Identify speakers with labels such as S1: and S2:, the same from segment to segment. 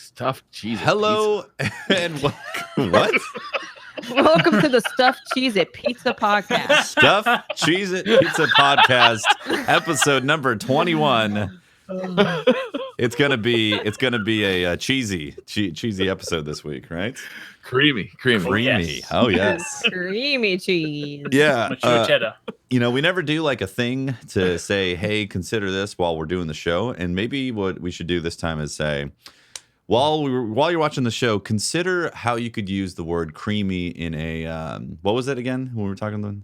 S1: Stuffed cheese.
S2: Hello and welcome. What?
S3: Welcome to the Stuffed Cheez-It Pizza Podcast.
S2: Stuffed Cheez-It Pizza Podcast, episode number 21. It's gonna be a cheesy episode this week, right?
S1: Creamy.
S2: Creamy. Oh yes.
S3: Creamy cheese.
S2: Yeah.
S4: Mature cheddar.
S2: You know, we never do like a thing to say, hey, consider this while we're doing the show. And maybe what we should do this time is say, while you're watching the show, consider how you could use the word creamy in a what was it again when we were talking about?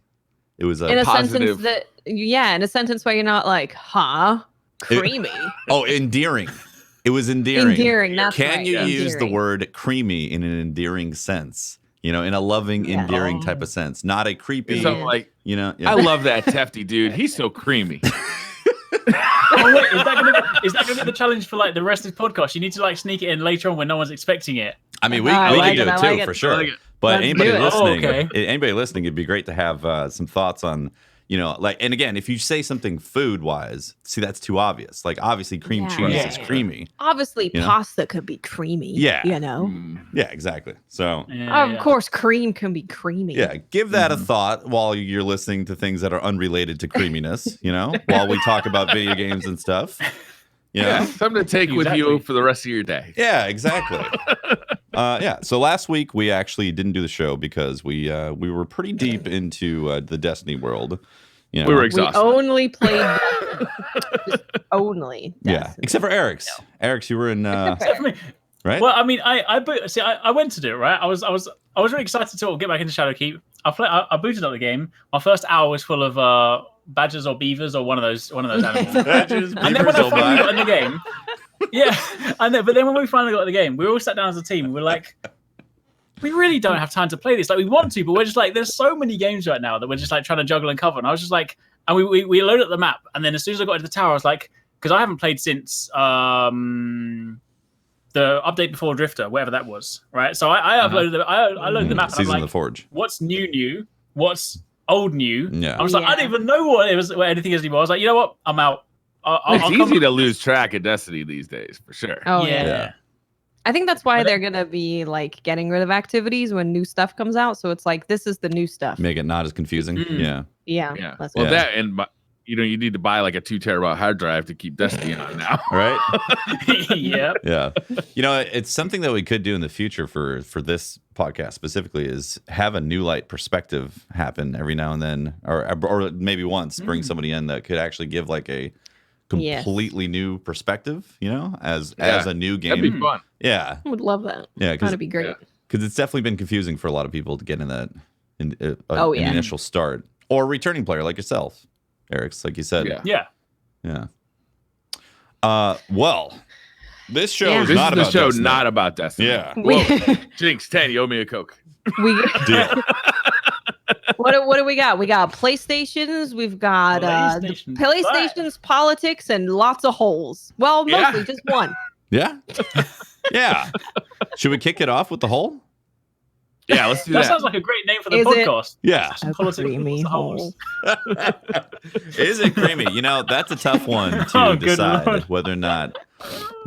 S2: It was
S3: in a
S1: positive.
S3: sentence in a sentence where you're not like, creamy.
S2: Endearing. It was endearing.
S3: Endearing, that's
S2: Can
S3: right.
S2: you use the
S3: Endearing.
S2: word creamy in an endearing sense? You know, in a loving, endearing type of sense, not a creepy.
S1: Something like,
S2: you know,
S1: I love that Tefty dude. He's so creamy.
S4: Oh, wait, is that going to be the challenge for like the rest of the podcast? You need to like sneak it in later on when no one's expecting it.
S2: I mean, we
S3: I
S2: can do
S3: like
S2: it
S3: it,
S2: too,
S3: I like
S2: for
S3: it.
S2: sure.
S1: I like it.
S2: But
S3: Let's
S2: anybody
S3: do it.
S2: listening,
S4: Oh, okay.
S2: anybody listening, it'd be great to have some thoughts on, you know, like, and again, if you say something food-wise, see, that's too obvious. Like, obviously, cream
S3: Yeah.
S2: cheese
S4: Yeah.
S2: is creamy.
S3: Obviously,
S2: You know?
S3: pasta could be creamy.
S2: Yeah.
S3: You know?
S2: Yeah, exactly. So,
S3: Of course, cream can be creamy.
S2: yeah, give that a thought while you're listening to things that are unrelated to creaminess, you know, while we talk about video games and stuff. You know?
S1: Yeah, something to take with you
S4: Exactly.
S1: for the rest of your day.
S2: Yeah, exactly. Yeah. So last week we actually didn't do the show because we were pretty deep into the Destiny world. You know?
S1: We were
S3: We
S1: exhausted.
S3: only played Destiny. Just only
S2: Yeah,
S3: Destiny.
S2: except for Eric's. Eric's, you were in
S4: Except for me.
S2: right?
S4: Well, I mean, I went to do it, right? I was really excited to sort of get back into Shadowkeep. I booted up the game. My first hour was full of badgers or beavers or one of those animals.
S2: Badgers,
S4: And then when
S2: beavers,
S4: I finally
S2: oh
S4: got in the game, but then when we finally got in the game, we all sat down as a team. We were like, we really don't have time to play this. Like we want to, but we're just like, there's so many games right now that we're just like trying to juggle and cover. And I was just like, and we loaded up the map, and then as soon as I got into the tower, I was like, because I haven't played since the update before Drifter, whatever that was, right? So I uploaded I loaded the map, and I'm
S2: Season
S4: like,
S2: of the Forge.
S4: what's new? What's old new?
S2: Yeah.
S4: I was like, I don't even know what anything is anymore. I was like, you know what? I'm out.
S1: It's
S4: I'll
S1: easy to lose track of Destiny these days, for sure.
S3: Oh,
S4: yeah.
S3: yeah. I think that's why
S4: But
S3: they're going to be like getting rid of activities when new stuff comes out. So it's like, this is the new stuff.
S2: Make it not as confusing. Yeah.
S3: Yeah.
S1: Yeah.
S3: That's
S1: Well,
S3: what-
S1: that and you need to buy like a 2 terabyte hard drive to keep Destiny on now.
S2: Right?
S4: Yep.
S2: Yeah. You know, it's something that we could do in the future for this podcast specifically is have a new light perspective happen every now and then, or maybe once bring somebody in that could actually give like a completely new perspective, you know, as a new game.
S1: That'd be fun.
S2: Yeah.
S3: I would love that.
S2: Yeah.
S3: That'd be great.
S2: Because it's definitely been confusing for a lot of people to get in that in
S3: Oh,
S2: an
S3: yeah.
S2: initial start, or a returning player like yourself, Eric's, like you said.
S1: Yeah.
S4: Yeah.
S2: Well, this show
S3: Yeah.
S2: is
S1: This
S2: not
S1: is the
S2: about
S1: show
S2: Destiny.
S1: not about Destiny.
S2: Yeah.
S1: Whoa. Jinx, 10, you owe me a Coke.
S3: we
S2: Deal.
S3: what do we got? We got PlayStations. We've got
S4: PlayStation.
S3: PlayStations, politics, and lots of holes. Well,
S1: Yeah.
S3: mostly just one.
S2: Yeah. Yeah. Should we kick it off with the hole?
S1: Yeah, let's do
S4: That
S1: that.
S4: sounds like a great name for the
S3: Is it?
S4: podcast.
S2: Yeah.
S3: A
S4: Politics with
S3: creamy
S4: holes.
S2: Is it creamy? You know, that's a tough one to
S4: Oh, good
S2: decide
S4: Lord.
S2: whether or not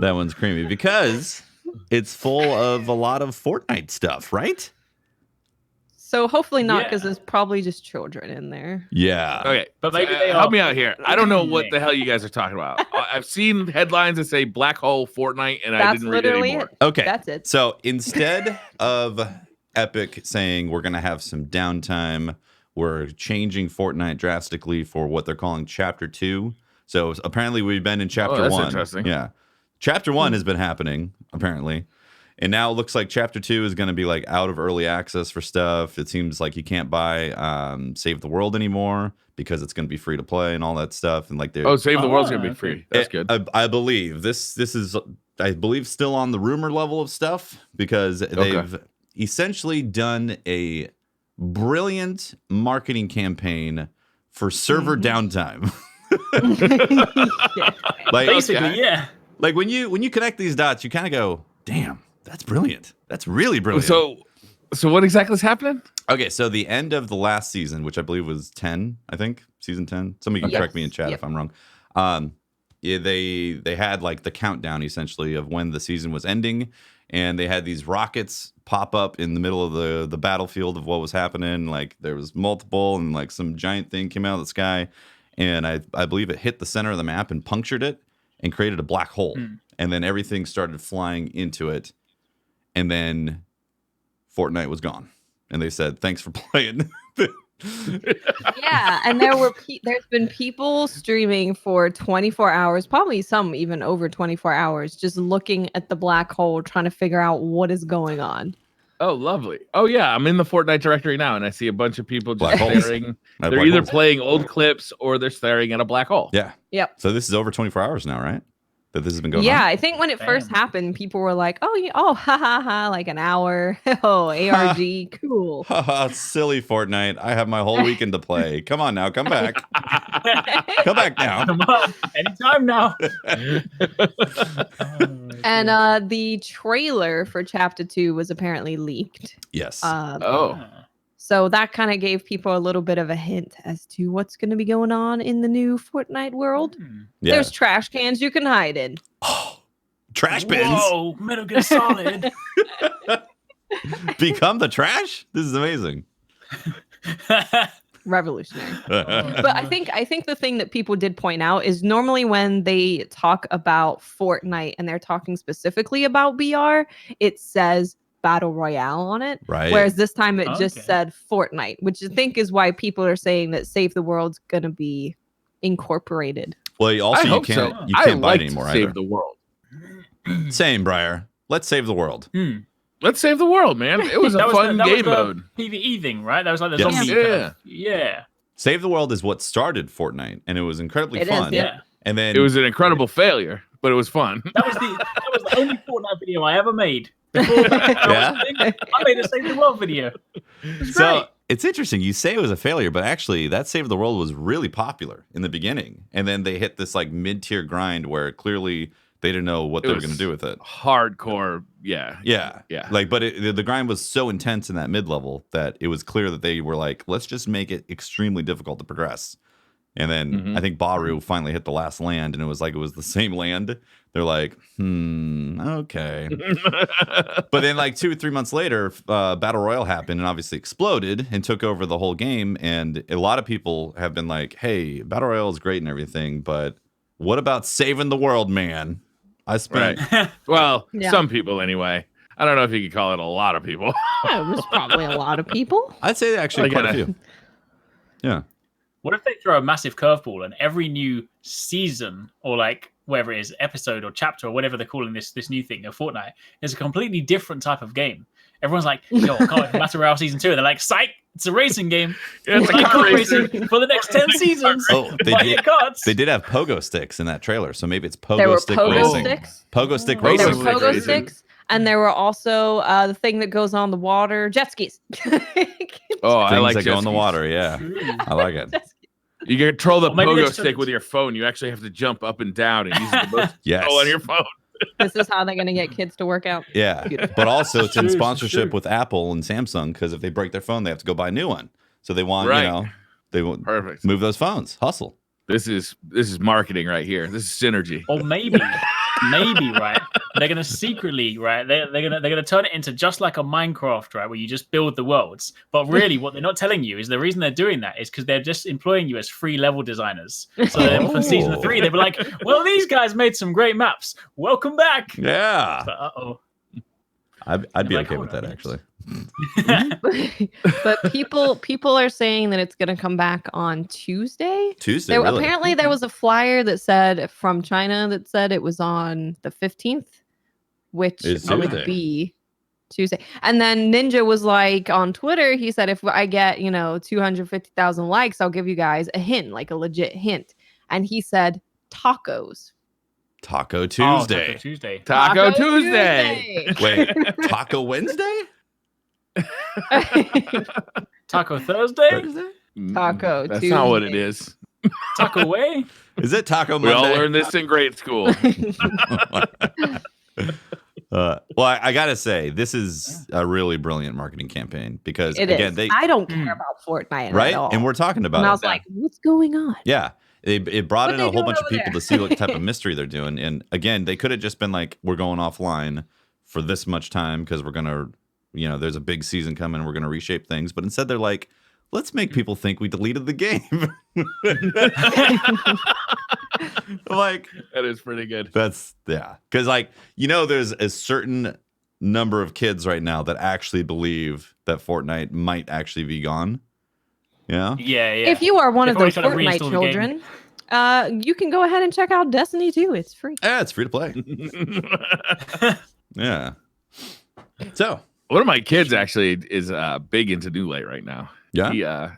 S2: that one's creamy because it's full of a lot of Fortnite stuff, right?
S3: So hopefully not,
S4: Yeah.
S3: because there's probably just children in there.
S2: Yeah.
S1: Okay,
S4: But maybe they
S1: help
S4: are.
S1: me out here. I don't know what the hell you guys are talking about. I've seen headlines that say Black Hole Fortnite, and I
S3: That's
S1: didn't read
S3: literally
S1: anymore.
S3: it.
S2: Okay.
S3: That's it.
S2: So instead of Epic saying we're going to have some downtime, we're changing Fortnite drastically for what they're calling Chapter 2. So apparently we've been in Chapter
S1: that's
S2: 1.
S1: interesting.
S2: Yeah. Chapter 1 has been happening, apparently. And now it looks like Chapter 2 is going to be like out of early access for stuff. It seems like you can't buy Save the World anymore because it's going to be free to play and all that stuff. And like they're
S1: Save the World's gonna be
S4: okay.
S1: free. That's good.
S2: I believe this is I believe still on the rumor level of stuff because they've essentially done a brilliant marketing campaign for server downtime. Like
S4: Basically, yeah.
S2: like when you connect these dots, you kind of go, "Damn, that's brilliant. That's really brilliant."
S1: So what exactly is happening?
S2: Okay, so the end of the last season, which I believe was 10, I think, season 10. Somebody can
S3: Yes.
S2: correct me in chat
S3: Yep.
S2: if I'm wrong. they had like the countdown essentially of when the season was ending, and they had these rockets pop up in the middle of the battlefield of what was happening. Like there was multiple, and like some giant thing came out of the sky, and I believe it hit the center of the map and punctured it and created a black hole, and then everything started flying into it, and then Fortnite was gone, and they said thanks for playing.
S3: Yeah, and there's been people streaming for 24 hours, probably some even over 24 hours, just looking at the black hole, trying to figure out what is going on.
S1: Oh, lovely. Oh, yeah. I'm in the Fortnite directory now, and I see a bunch of people just
S2: Black holes.
S1: staring.
S2: Black
S1: They're either
S2: holes.
S1: playing old clips or they're staring at a black hole.
S2: Yeah.
S3: Yep.
S2: So this is over 24 hours now, right? That this has been going
S3: Yeah,
S2: on?
S3: I think when it first happened, people were like, "Oh, yeah, oh, ha ha ha!" Like an hour. Oh, ARG, cool.
S2: Haha, silly Fortnite. I have my whole weekend to play. Come on now, come back. Come back now.
S4: Come on, anytime now.
S3: And the trailer for Chapter 2 was apparently leaked.
S2: Yes.
S1: Oh.
S3: So that kind of gave people a little bit of a hint as to what's going to be going on in the new Fortnite world.
S2: Yeah.
S3: There's trash cans you can hide in.
S2: Oh, trash bins.
S4: Whoa, Metal Gear Solid.
S2: Become the trash? This is amazing.
S3: Revolutionary. But I think the thing that people did point out is normally when they talk about Fortnite and they're talking specifically about BR, it says Battle Royale on it.
S2: Right.
S3: Whereas this time it just
S4: Okay.
S3: said Fortnite, which I think is why people are saying that Save the World's gonna be incorporated.
S2: Well, you also
S1: I
S2: you
S1: hope
S2: can't
S1: so.
S2: you
S1: I
S2: can't buy
S1: like
S2: it anymore
S1: to save
S2: either.
S1: the world.
S2: Same, Briar. Let's save the world.
S1: Let's save the world, man. It was a fun game mode.
S4: PvE thing, right? That was like the
S2: Yes.
S4: zombie.
S1: Yeah.
S4: Kind of, yeah.
S2: Save the world is what started Fortnite, and it was incredibly
S3: It is,
S2: fun.
S4: Yeah.
S2: And then
S1: It was an incredible failure, but it was fun.
S4: That was the only Fortnite video I ever made. Before that,
S2: Yeah?
S4: I made a Save the World video. It was
S2: so
S4: great.
S2: it's interesting. You say it was a failure, but actually that Save the World was really popular in the beginning. And then they hit this like mid-tier grind where clearly they didn't know what
S1: It
S2: they were
S1: was
S2: going to do with it.
S1: Hardcore. Yeah.
S2: Yeah.
S1: Yeah.
S2: Like, but the grind was so intense in that mid-level that it was clear that they were like, let's just make it extremely difficult to progress. And then I think Baru finally hit the last land, and it was the same land. They're like, okay. But then like 2 or 3 months later, Battle Royale happened and obviously exploded and took over the whole game. And a lot of people have been like, hey, Battle Royale is great and everything, but what about saving the world, man? I spent
S1: Right. Well,
S3: Yeah.
S1: some people anyway. I don't know if you could call it a lot of people.
S3: Yeah, it was probably a lot of people.
S2: I'd say actually
S1: Well,
S2: quite a
S1: again,
S2: few. Yeah.
S4: What if they throw a massive curveball and every new season or like whatever it is, episode or chapter or whatever they're calling this new thing of Fortnite is a completely different type of game? Everyone's like, yo, I can't wait for Battle Royale season 2. And they're like, psych, it's a racing game.
S1: Yeah, it's a
S4: Like
S1: car
S4: kart
S1: racer.
S4: racing for the next 10 seasons.
S2: Oh, they
S4: Buy
S2: did.
S4: your cards.
S2: They did have pogo sticks in that trailer, so maybe it's
S3: There
S2: pogo
S3: were
S2: stick
S3: pogo
S2: racing.
S3: sticks.
S2: Pogo stick
S1: Pogo
S3: There
S2: racing.
S3: were
S1: stick
S3: pogo
S1: racing.
S3: sticks, and there were also the thing that goes on the water, jet skis.
S1: Oh, I
S2: Things
S1: like
S2: that go
S1: jet
S2: in the
S1: skis.
S2: water. Yeah, I like it.
S1: You can control the
S4: Or maybe
S1: pogo
S4: that's
S1: stick
S4: just-
S1: with your phone. You actually have to jump up and down and use the most
S2: Yes.
S1: control on your phone.
S3: This is how they're gonna get kids to work out.
S2: Yeah,
S3: Beautiful.
S2: but also it's in
S4: True,
S2: sponsorship
S4: true.
S2: with Apple and Samsung because if they break their phone, they have to go buy a new one. So they want,
S1: Right.
S2: they want
S1: Perfect.
S2: move those phones, hustle.
S1: This is marketing right here. This is synergy.
S4: Or maybe, right? They're gonna secretly, right? They're gonna turn it into just like a Minecraft, right? Where you just build the worlds. But really, what they're not telling you is the reason they're doing that is because they're just employing you as free level designers. So then for season
S2: Oh.
S4: 3, they'll be like, "Well, these guys made some great maps. Welcome back."
S2: Yeah,
S4: But, uh-oh.
S2: I'd be
S4: Like,
S2: okay
S4: hold
S2: with
S4: on,
S2: that
S4: yes.
S2: actually.
S3: But people are saying that it's gonna come back on Tuesday.
S2: Tuesday,
S3: There,
S2: really?
S3: apparently, there was a flyer that said from China that said it was on the 15th, which
S2: It's
S3: would
S2: Tuesday.
S3: be Tuesday. And then Ninja was like on Twitter, he said, if I get 250,000 likes, I'll give you guys a hint, like a legit hint. And he said tacos.
S2: Taco
S4: Oh,
S2: Tuesday.
S4: Taco Tuesday.
S1: Taco Tuesday.
S2: Wait, Taco Wednesday?
S4: Taco Thursday.
S2: Thursday?
S3: Taco
S1: That's not what it
S3: Tuesday.
S1: is.
S4: Taco Way.
S2: Is it Taco
S1: We all
S2: Monday?
S1: learned this in grade school.
S2: Well, I gotta say, this is a really brilliant marketing campaign because
S3: It
S2: again,
S3: is. I don't care
S4: Mm.
S3: about Fortnite
S2: right,
S3: at all.
S2: and we're talking about
S3: And
S2: it.
S3: I was like, what's going on?
S2: Yeah, it brought
S3: What
S2: in
S3: they
S2: a whole
S3: doing
S2: bunch of
S3: over
S2: people
S3: there?
S2: to see what type of mystery they're doing. And again, they could have just been like, we're going offline for this much time because we're gonna, there's a big season coming. We're gonna reshape things. But instead, they're like, let's make people think we deleted the game. Like,
S1: that is pretty good.
S2: because there's a certain number of kids right now that actually believe that Fortnite might actually be gone. Yeah.
S4: Yeah.
S3: If you are one of
S4: Everybody's
S3: those
S4: trying to
S3: Fortnite
S4: reinstall the game.
S3: children, you can go ahead and check out Destiny 2. It's free.
S2: Yeah, it's free to play. Yeah. So
S1: One of my kids actually is big into New Light right now.
S2: yeah.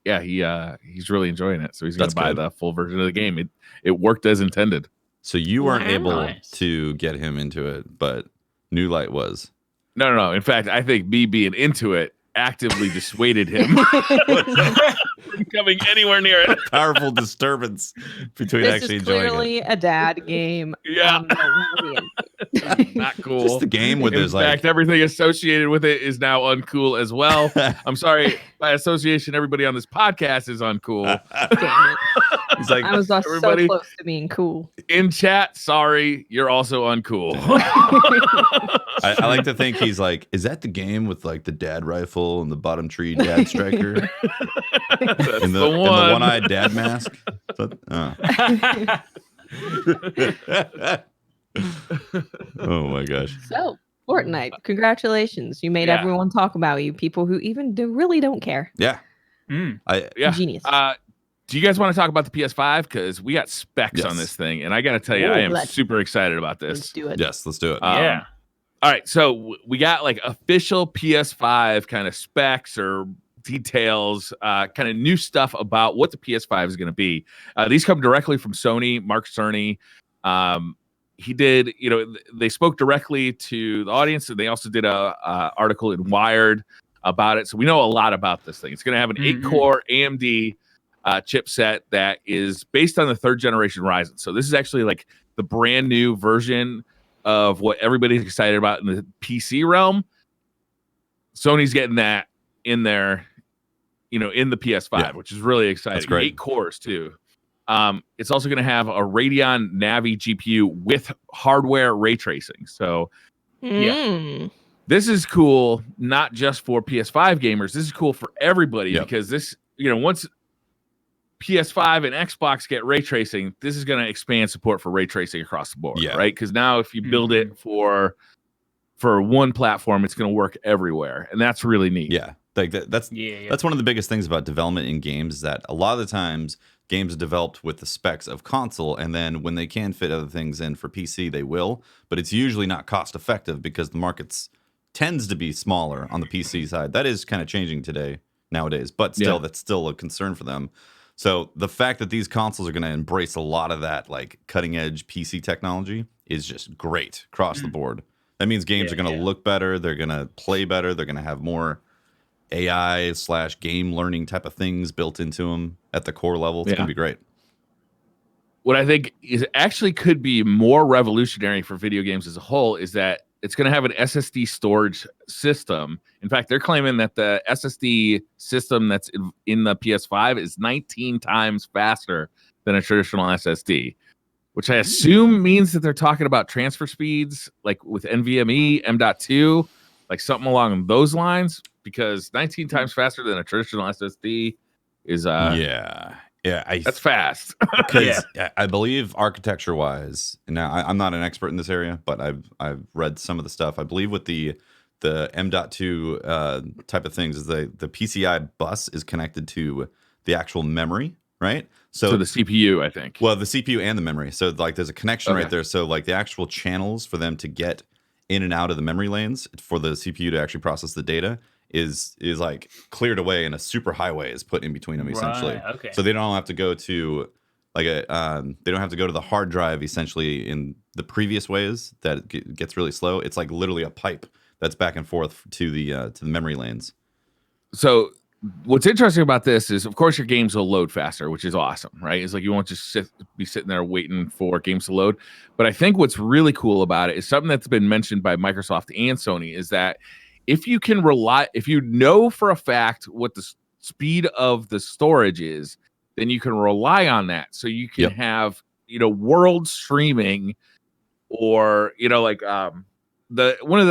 S1: He's really enjoying it. So he's going
S2: That's
S1: to buy
S2: good.
S1: the full version of the game. It worked as intended.
S2: So you weren't
S3: Wow.
S2: able
S4: Nice.
S2: to get him into it, but New Light was.
S1: No. In fact, I think me being into it actively dissuaded him from coming anywhere near it.
S2: Powerful disturbance between
S3: This
S2: actually
S3: is
S2: enjoying it.
S3: clearly a dad game.
S1: Yeah. Not cool.
S2: Just the game with
S1: In
S2: his
S1: fact, everything associated with it is now uncool as well. I'm sorry, by association, everybody on this podcast is uncool.
S3: Damn it.
S2: He's like,
S3: I was so
S1: Everybody-
S3: close to being cool.
S1: In chat, sorry, you're also uncool.
S2: I like to think he's like, is that the game with like the dad rifle and the bottom tree dad striker
S1: That's
S2: and the one-eyed dad mask? Oh my gosh.
S3: So, Fortnite, congratulations. You made
S1: Yeah.
S3: everyone talk about you, people who even really don't care.
S2: Yeah.
S4: Mm.
S1: Yeah.
S3: Genius.
S1: Do you guys want to talk about the PS5? Because we got specs on
S2: Yes.
S1: this thing, and I got to tell you,
S3: Ooh,
S1: I am
S3: let's-
S1: super excited about
S3: Let's
S1: this.
S3: do it.
S2: Yes, let's do it.
S4: Yeah.
S1: All right, so we got like official PS5 kind of specs or details, kind of new stuff about what the PS5 is going to be. These come directly from Sony, Mark Cerny. He did, they spoke directly to the audience, and they also did a article in Wired about it. So we know a lot about this thing. It's going to have an 8-core AMD chipset that is based on the 3rd generation Ryzen. So this is actually like the brand new version of what everybody's excited about in the PC realm. Sony's getting that in there, in the PS5,
S2: Yeah.
S1: which is really exciting.
S2: That's great.
S1: 8 cores too. It's also going to have a Radeon Navi GPU with hardware ray tracing. So
S3: Mm.
S1: this is cool, not just for PS5 gamers. This is cool for everybody
S2: Yep.
S1: because this, once PS5 and Xbox get ray tracing, this is going to expand support for ray tracing across the board,
S2: Yeah.
S1: right? Because now if you build it for one platform, it's going to work everywhere, and that's really neat.
S2: Yeah. Like that's one of the biggest things about development in games is that a lot of the times games are developed with the specs of console, and then when they can fit other things in for PC, they will. But it's usually not cost effective because the markets tends to be smaller on the PC side. That is kind of changing nowadays, but still,
S1: Yeah.
S2: that's still a concern for them. So the fact that these consoles are going to embrace a lot of that like cutting edge PC technology is just great across the board. That means games are going to look better. They're going to play better. They're going to have more AI/game learning type of things built into them at the core level. It's going to be great.
S1: What I think is actually could be more revolutionary for video games as a whole is that it's going to have an SSD storage system. In fact, they're claiming that the SSD system that's in the PS5 is 19 times faster than a traditional SSD, which I assume means that they're talking about transfer speeds like with NVMe, M.2, like something along those lines, because 19 times faster than a traditional SSD is that's fast.
S2: Because I believe architecture wise, now I'm not an expert in this area, but I've read some of the stuff. I believe with the M.2 type of things is the PCI bus is connected to the actual memory, right?
S1: So the CPU, I think.
S2: Well, the CPU and the memory. So like there's a connection
S1: Okay.
S2: right there. So like the actual channels for them to get in and out of the memory lanes for the CPU to actually process the data is like cleared away, and a super highway is put in between them essentially.
S4: Right, okay.
S2: So they don't have to go to like they don't have to go to the hard drive essentially in the previous ways that it gets really slow. It's like literally a pipe that's back and forth to the memory lanes.
S1: So what's interesting about this is, of course, your games will load faster, which is awesome, right? It's like you won't just be sitting there waiting for games to load. But I think what's really cool about it is something that's been mentioned by Microsoft and Sony is that if you know for a fact what the speed of the storage is, then you can rely on that. So you can
S2: Yep.
S1: have, world streaming, or, like one of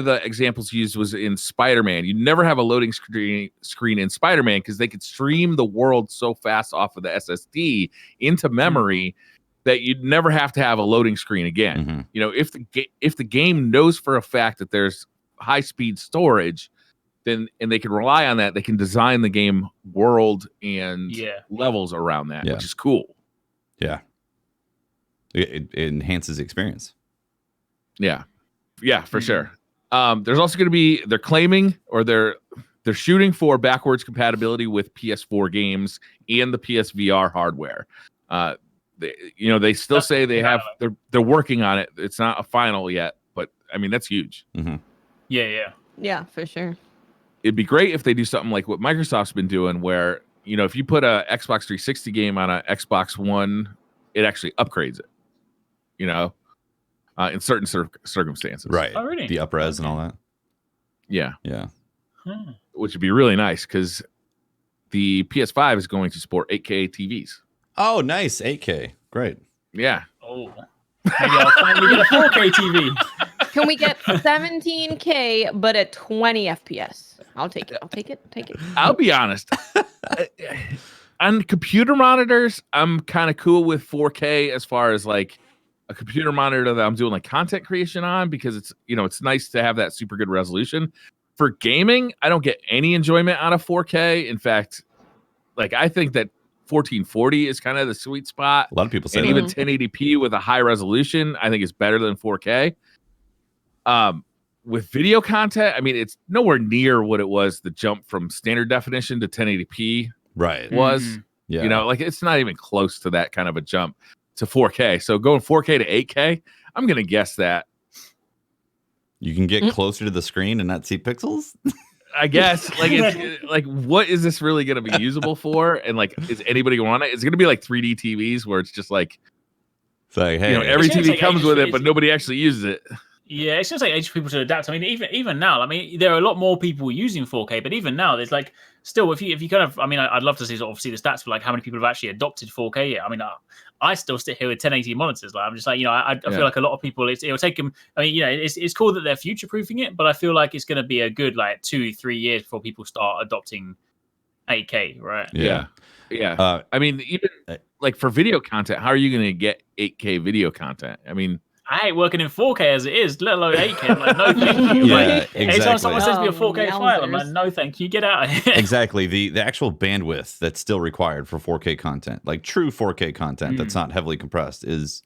S1: the examples used was in Spider-Man. You never have a loading screen in Spider-Man because they could stream the world so fast off of the SSD into memory that you'd never have to have a loading screen again.
S2: Mhm.
S1: If the game knows for a fact that there's high speed storage, then and they can rely on that, they can design the game world and levels around that, which is cool.
S2: Yeah. It enhances the experience.
S1: Yeah, for sure. There's also going to be, they're claiming, or they're shooting for backwards compatibility with PS4 games and the PSVR hardware. They still say they're working on it. It's not a final yet, but I mean, that's huge.
S2: Mm-hmm.
S3: Yeah, for sure.
S1: It'd be great if they do something like what Microsoft's been doing, where if you put a Xbox 360 game on a Xbox One, it actually upgrades it. In certain circumstances,
S2: Right?
S4: Oh, really?
S2: The upres and all that.
S1: Yeah,
S4: Hmm.
S1: which would be really nice because the PS5 is going to support 8K TVs.
S2: Oh, nice. 8K. Great.
S1: Yeah.
S4: Oh, maybe I'll finally get a 4K TV.
S3: Can we get 17K but at 20 FPS? I'll take it.
S1: I'll be honest. On computer monitors, I'm kind of cool with 4K as far as like a computer monitor that I'm doing like content creation on, because it's it's nice to have that super good resolution. For gaming, I don't get any enjoyment out of 4K. In fact, like I think that 1440 is kind of the sweet spot.
S2: A lot of people say
S1: and
S2: that.
S1: even 1080p with a high resolution, I think is better than 4K. With video content, I mean, it's nowhere near what it was, the jump from standard definition to 1080p
S2: Right.
S1: was.
S4: Mhm.
S2: Yeah.
S1: Like it's not even close to that kind of a jump to 4K. So going 4K to 8K, I'm going to guess that.
S2: You can get closer to the screen and not see pixels.
S1: I guess like what is this really going to be usable for? And like, is anybody going to want it? It's going to be like 3D TVs where it's just like,
S2: It's like, hey,
S1: every
S4: It's
S1: TV
S4: like
S1: comes with it,
S4: it's-
S1: but nobody actually uses it.
S4: Yeah, it's just like age for people to adapt. I mean, even now, I mean, there are a lot more people using 4K, but even now, there's like still, if you kind of, I mean, I'd love to see the stats for like how many people have actually adopted 4K yet. I mean, I still sit here with 1080 monitors. Like I'm just like, I feel like a lot of people, it'll take them. I mean, it's cool that they're future proofing it, but I feel like it's going to be a good like 2-3 years before people start adopting 8K, right?
S2: Yeah.
S1: I mean, even like for video content, how are you going to get 8K video content? I mean,
S4: I ain't working in 4K as it is, let alone 8K. I'm like, no, thank you.
S2: Yeah,
S4: Like, anytime someone
S2: exactly.
S4: sends me a 4K file, I'm like,
S3: Yowzers.
S4: no, thank you. Get out of here.
S2: Exactly. The actual bandwidth that's still required for 4K content, like true 4K content that's not heavily compressed, is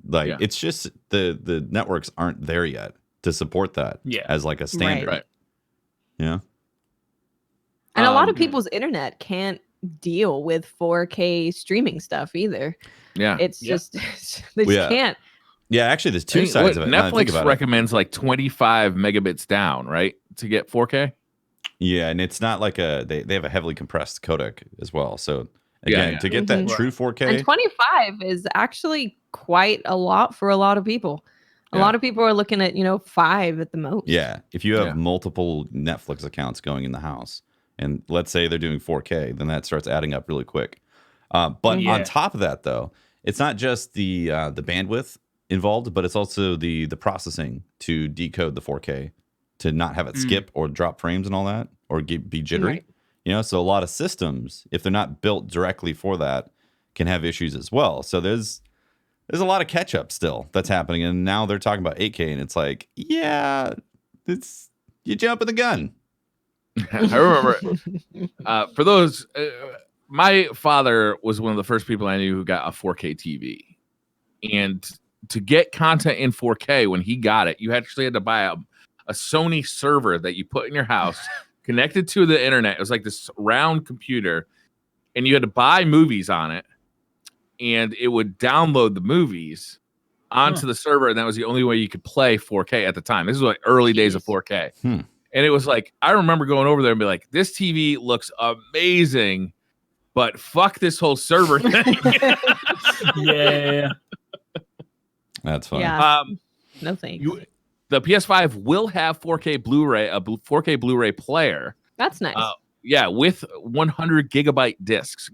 S2: like it's just the networks aren't there yet to support that as like a standard.
S1: Right.
S2: Yeah.
S3: And a lot of people's internet can't deal with 4K streaming stuff either.
S1: Yeah.
S3: It's just they just can't.
S2: Yeah, actually, there's two sides of it. now that I think
S1: Netflix
S2: about it.
S1: recommends like 25 megabits down, right, to get 4K.
S2: Yeah, and it's not like they have a heavily compressed codec as well. So again, to get that true 4K,
S3: And 25 is actually quite a lot for a lot of people. A lot of people are looking at 5 at the most.
S2: yeah, if you have multiple Netflix accounts going in the house, and let's say they're doing 4K, then that starts adding up really quick. But on top of that, though, it's not just the bandwidth involved, but it's also the processing to decode the 4K to not have it skip or drop frames and all that, or be jittery. Right. So a lot of systems, if they're not built directly for that, can have issues as well. So there's a lot of catch up still that's happening, and now they're talking about 8K, and it's like, it's you jumping the gun.
S1: I remember for those. My father was one of the first people I knew who got a 4K TV, and to get content in 4K when he got it, you actually had to buy a Sony server that you put in your house, connected to the internet. It was like this round computer, and you had to buy movies on it, and it would download the movies onto the server, and that was the only way you could play 4K at the time. This is like early days of 4K. And it was like, I remember going over there and be like, this TV looks amazing, but fuck this whole server thing.
S4: Yeah.
S2: That's fine.
S3: Yeah. No thanks.
S1: The PS5 will have 4K Blu-ray, a 4K Blu-ray player.
S3: That's nice.
S1: With 100 gigabyte discs.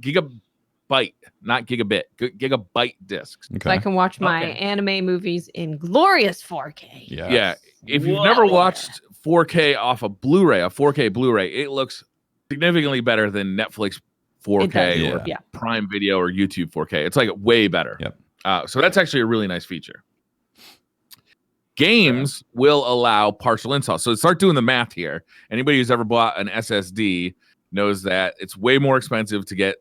S1: gigabyte, not gigabit, gigabyte discs.
S2: Okay.
S3: So I can watch my
S4: Okay.
S3: anime movies in glorious 4K.
S2: Yes.
S1: Yeah. If you've
S4: Whoa.
S1: never watched 4K off a Blu-ray, a 4K Blu-ray, it looks significantly better than Netflix 4K
S3: It
S1: or
S3: does. Yeah.
S1: Prime Video or YouTube 4K. It's like way better.
S2: Yep.
S1: So that's actually a really nice feature. Games will allow partial install. So start doing the math here. Anybody who's ever bought an SSD knows that it's way more expensive to get,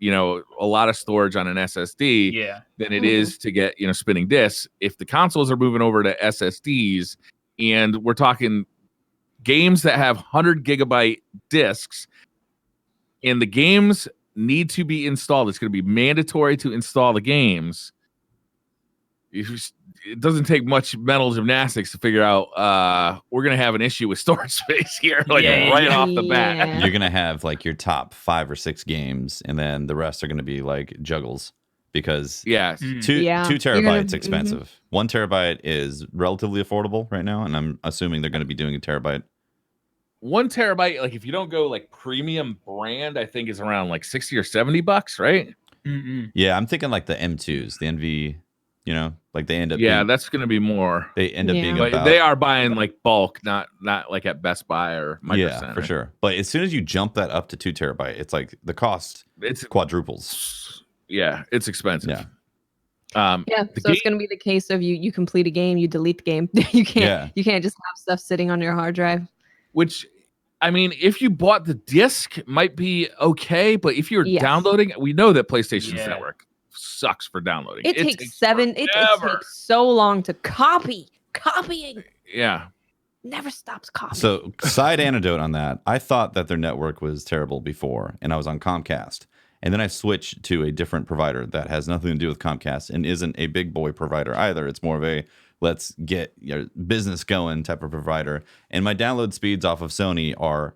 S1: a lot of storage on an SSD
S4: Yeah.
S1: than it is to get, spinning discs. If the consoles are moving over to SSDs, and we're talking games that have 100 gigabyte discs, and the games need to be installed, it's going to be mandatory to install the games. It doesn't take much mental gymnastics to figure out we're going to have an issue with storage space here, off the bat.
S3: Yeah.
S2: You're gonna have like your top 5 or 6 games, and then the rest are gonna be like juggles because
S1: Yes.
S2: two
S3: Yeah.
S2: terabytes
S3: You're gonna-
S2: expensive. 1 terabyte is relatively affordable right now, and I'm assuming they're gonna be doing a terabyte.
S1: 1 terabyte, like if you don't go like premium brand, I think is around like $60 or $70, right?
S4: Mm-mm.
S2: Yeah, I'm thinking like the M2s, the NV. Like they end up.
S1: Yeah,
S2: being,
S1: that's going to be more.
S2: they end up
S3: Yeah.
S2: being
S1: But
S2: about.
S1: they are buying like bulk, not like at Best Buy or Micro
S2: Yeah,
S1: Center.
S2: for sure. But as soon as you jump that up to 2 terabyte, it's like the cost
S1: It's
S2: quadruples.
S1: Yeah, it's expensive.
S2: Yeah.
S3: Yeah,
S1: The
S3: so it's going to be the case of you complete a game, you delete the game. you can't just have stuff sitting on your hard drive.
S1: Which, I mean, if you bought the disc, it might be okay. But if you're
S3: Yes.
S1: downloading, we know that PlayStation's
S4: Yeah.
S1: network sucks for downloading.
S3: It takes it takes so long to copying
S1: Yeah.
S3: never stops copying.
S2: So, side anecdote on that, I thought that their network was terrible before, and I was on Comcast. And then I switched to a different provider that has nothing to do with Comcast and isn't a big boy provider either. It's more of a let's get your business going type of provider. And my download speeds off of Sony are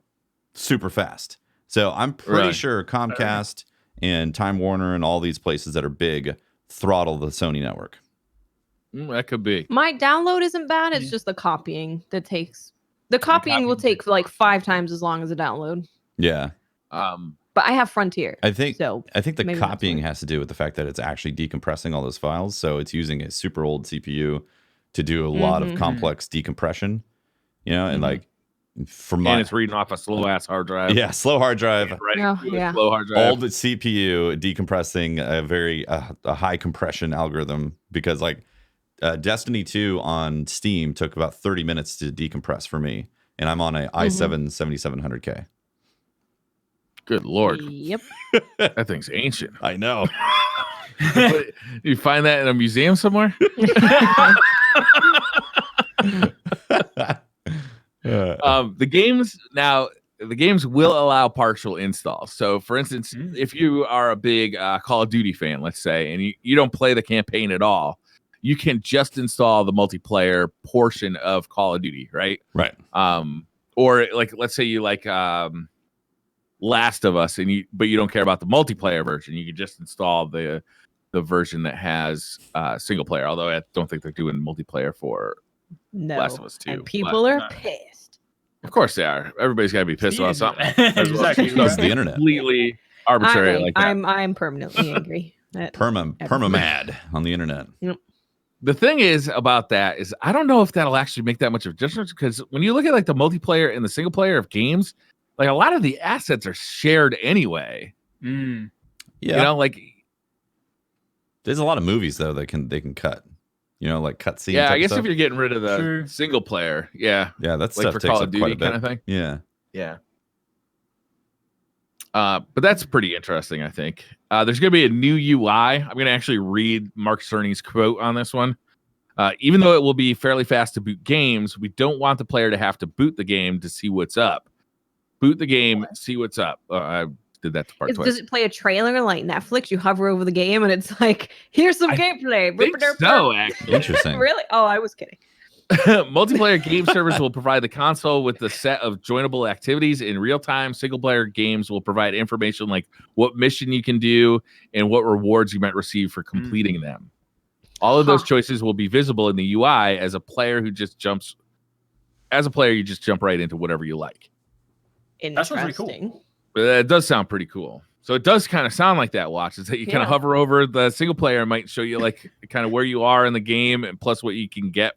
S2: super fast. So I'm pretty
S1: Really?
S2: sure Comcast and Time Warner and all these places that are big throttle the Sony network.
S1: That could be.
S3: My download isn't bad, it's just the copying that takes the copying will take like 5 times as long as the download.
S2: Yeah.
S3: But I have Frontier.
S2: I think
S3: So
S2: the
S3: maybe that's
S2: copying
S3: why.
S2: has to do with the fact that it's actually decompressing all those files. So it's using a super old CPU to do a lot of complex decompression, and like for my
S1: And it's reading off a slow ass hard drive.
S2: slow hard drive,
S3: Oh, yeah.
S1: Slow hard drive.
S2: old CPU decompressing a very a high compression algorithm because like Destiny 2 on Steam took about 30 minutes to decompress for me, and I'm on a i7 7700K.
S1: Good Lord.
S3: Yep.
S1: That thing's ancient.
S2: I know.
S1: You find that in a museum somewhere? The games will allow partial installs. So, for instance, if you are a big Call of Duty fan, let's say, and you don't play the campaign at all, you can just install the multiplayer portion of Call of Duty, right?
S2: Right.
S1: Or like, let's say you like Last of Us, but you don't care about the multiplayer version. You can just install the version that has single player. Although I don't think they're doing multiplayer for
S3: No.
S1: Last of Us 2.
S3: And people are pissed.
S1: Of course they are. Everybody's got to be pissed about something.
S4: Exactly.
S2: It's the internet.
S1: Completely arbitrary like that.
S3: I'm permanently angry.
S2: Perma mad on the internet.
S1: The thing is about that is I don't know if that'll actually make that much of a difference, because when you look at like the multiplayer and the single player of games, like a lot of the assets are shared anyway.
S2: Yeah.
S1: Like
S2: There's a lot of movies though that they can cut. Like cutscenes.
S1: I guess
S2: stuff.
S1: if you're getting rid of the
S4: True.
S1: single player, yeah,
S2: Yeah, that
S1: like
S2: stuff
S1: for
S2: takes
S1: Call
S2: up
S1: of
S2: quite
S1: Duty
S2: a bit.
S1: kind of thing.
S2: Yeah.
S1: Yeah. But that's pretty interesting, I think. There's going to be a new UI. I'm going to actually read Mark Cerny's quote on this one. Even though it will be fairly fast to boot games, we don't want the player to have to boot the game to see what's up. Boot the game, see what's up. I did that to part twice.
S3: Does it play a trailer like Netflix? You hover over the game and it's like, here's some gameplay.
S1: I think so, actually.
S2: Interesting.
S3: Really? Oh, I was kidding.
S1: Multiplayer game servers will provide the console with the set of joinable activities in real time. Single player games will provide information like what mission you can do and what rewards you might receive for completing them. All of those choices will be visible in the UI. As a player, you just jump right into whatever you like.
S3: Interesting.
S4: That sounds really cool.
S1: But it does sound pretty cool. So it does kind of sound like that, Watch. Is that you kind of hover over the single player, might show you like kind of where you are in the game, and plus what you can get,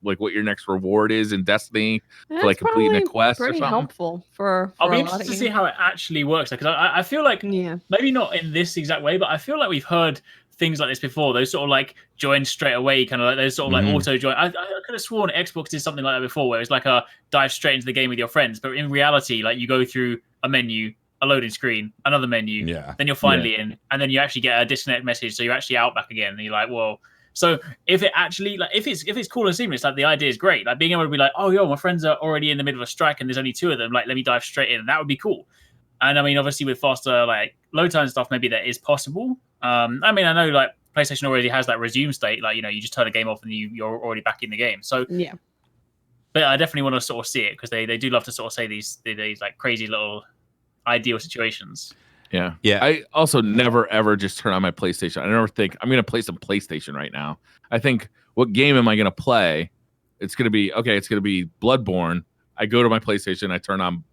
S1: like what your next reward is in Destiny for like completing a quest or something.
S3: Pretty helpful for
S4: I'll be
S3: a
S4: interested
S3: lot
S4: to
S3: of
S4: see how it actually works. Because I feel like maybe not in this exact way, but I feel like we've heard things like this before. Those sort of like join straight away, kind of like those sort of like auto join. I could have sworn Xbox did something like that before, where it's like a dive straight into the game with your friends. But in reality, like you go through a menu, a loading screen, another menu, then you're finally in, and then you actually get a disconnect message, so you're actually out back again, and you're like, well. So if it actually like if it's cool and seamless, like the idea is great. Like being able to be like, oh yo, my friends are already in the middle of a strike and there's only 2 of them. Like let me dive straight in. That would be cool. And I mean, obviously with faster like load time stuff, maybe that is possible. I mean, I know like PlayStation already has that resume state. Like you just turn the game off and you're already back in the game. So
S3: yeah.
S4: But I definitely want to sort of see it because they do love to sort of say these like crazy little ideal situations.
S1: Yeah. I also never ever just turn on my PlayStation. I never think I'm gonna play some PlayStation right now. I think, what game am I gonna play? It's gonna be Bloodborne. I go to my PlayStation, I turn it on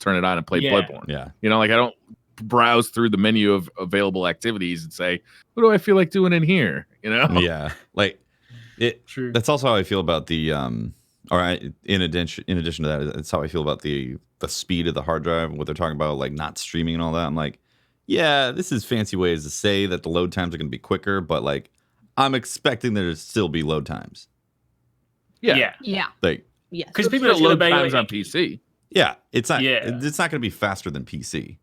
S1: and play Bloodborne.
S2: Yeah.
S1: You know, like I don't browse through the menu of available activities and say, what do I feel like doing in here? You know?
S2: Yeah. Like it. True. That's also how I feel about the in addition to that, it's how I feel about the speed of the hard drive and what they're talking about, like not streaming and all that. I'm like, yeah, this is fancy ways to say that the load times are going to be quicker, but like I'm expecting there to still be load times.
S3: Yeah.
S2: Like,
S4: because people
S1: are load times on PC.
S2: Yeah, it's not. Yeah. It's not going to be faster than PC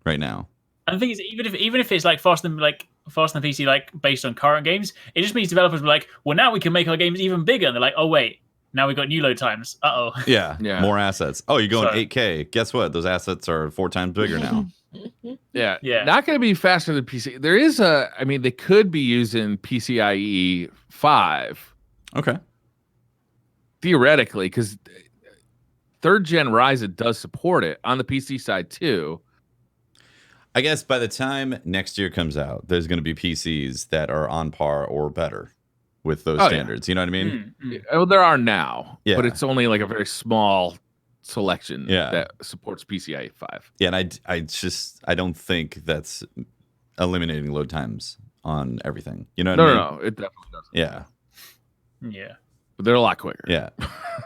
S2: right now.
S4: And the thing is, even if it's like faster than PC, like based on current games, it just means developers are like, well, now we can make our games even bigger. And they're like, oh wait, now we got new load times.
S2: Yeah, more assets. Oh, you're going 8K. Guess what? Those assets are 4 times bigger now.
S1: Yeah. Not going to be faster than PC. There is they could be using PCIe 5.
S2: Okay.
S1: Theoretically, because 3rd gen Ryzen does support it on the PC side too.
S2: I guess by the time next year comes out, there's going to be PCs that are on par or better with those standards. You know what I mean?
S1: Well, there are now, but it's only like a very small selection that supports PCIe 5.
S2: Yeah, and I don't think that's eliminating load times on everything. You know what I mean?
S1: No, it definitely doesn't.
S4: Yeah.
S1: But they're a lot quicker.
S2: Yeah.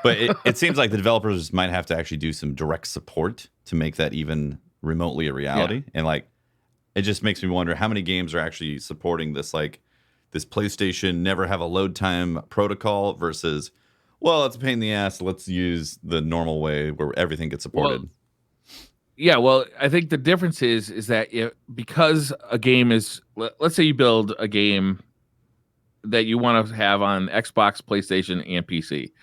S2: But it seems like the developers might have to actually do some direct support to make that even remotely a reality. And like it just makes me wonder how many games are actually supporting this, like this PlayStation never have a load time protocol versus, well, it's a pain in the ass, let's use the normal way where everything gets supported.
S1: Well, I think the difference is that because a game is, let's say you build a game that you want to have on Xbox, PlayStation, and PC.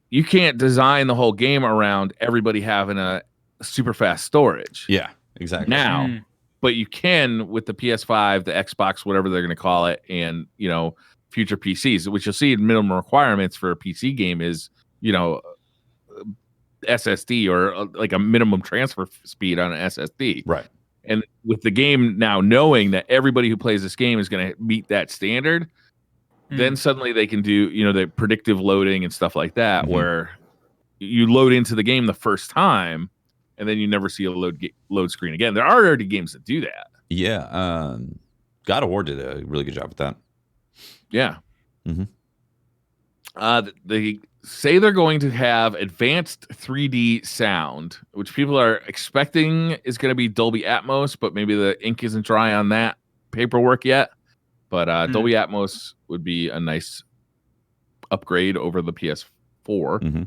S1: You can't design the whole game around everybody having a super fast storage.
S2: Yeah, exactly.
S1: Now, but you can with the PS5, the Xbox, whatever they're going to call it, and future PCs, which you'll see in minimum requirements for a PC game is SSD or like a minimum transfer speed on an SSD.
S2: Right.
S1: And with the game now knowing that everybody who plays this game is going to meet that standard, then suddenly they can do, the predictive loading and stuff like that, where you load into the game the first time and then you never see a load screen again. There are already games that do that.
S2: Yeah. God of War did a really good job with that.
S1: Yeah. They say they're going to have advanced 3D sound, which people are expecting is going to be Dolby Atmos, but maybe the ink isn't dry on that paperwork yet. But Dolby Atmos would be a nice upgrade over the PS4.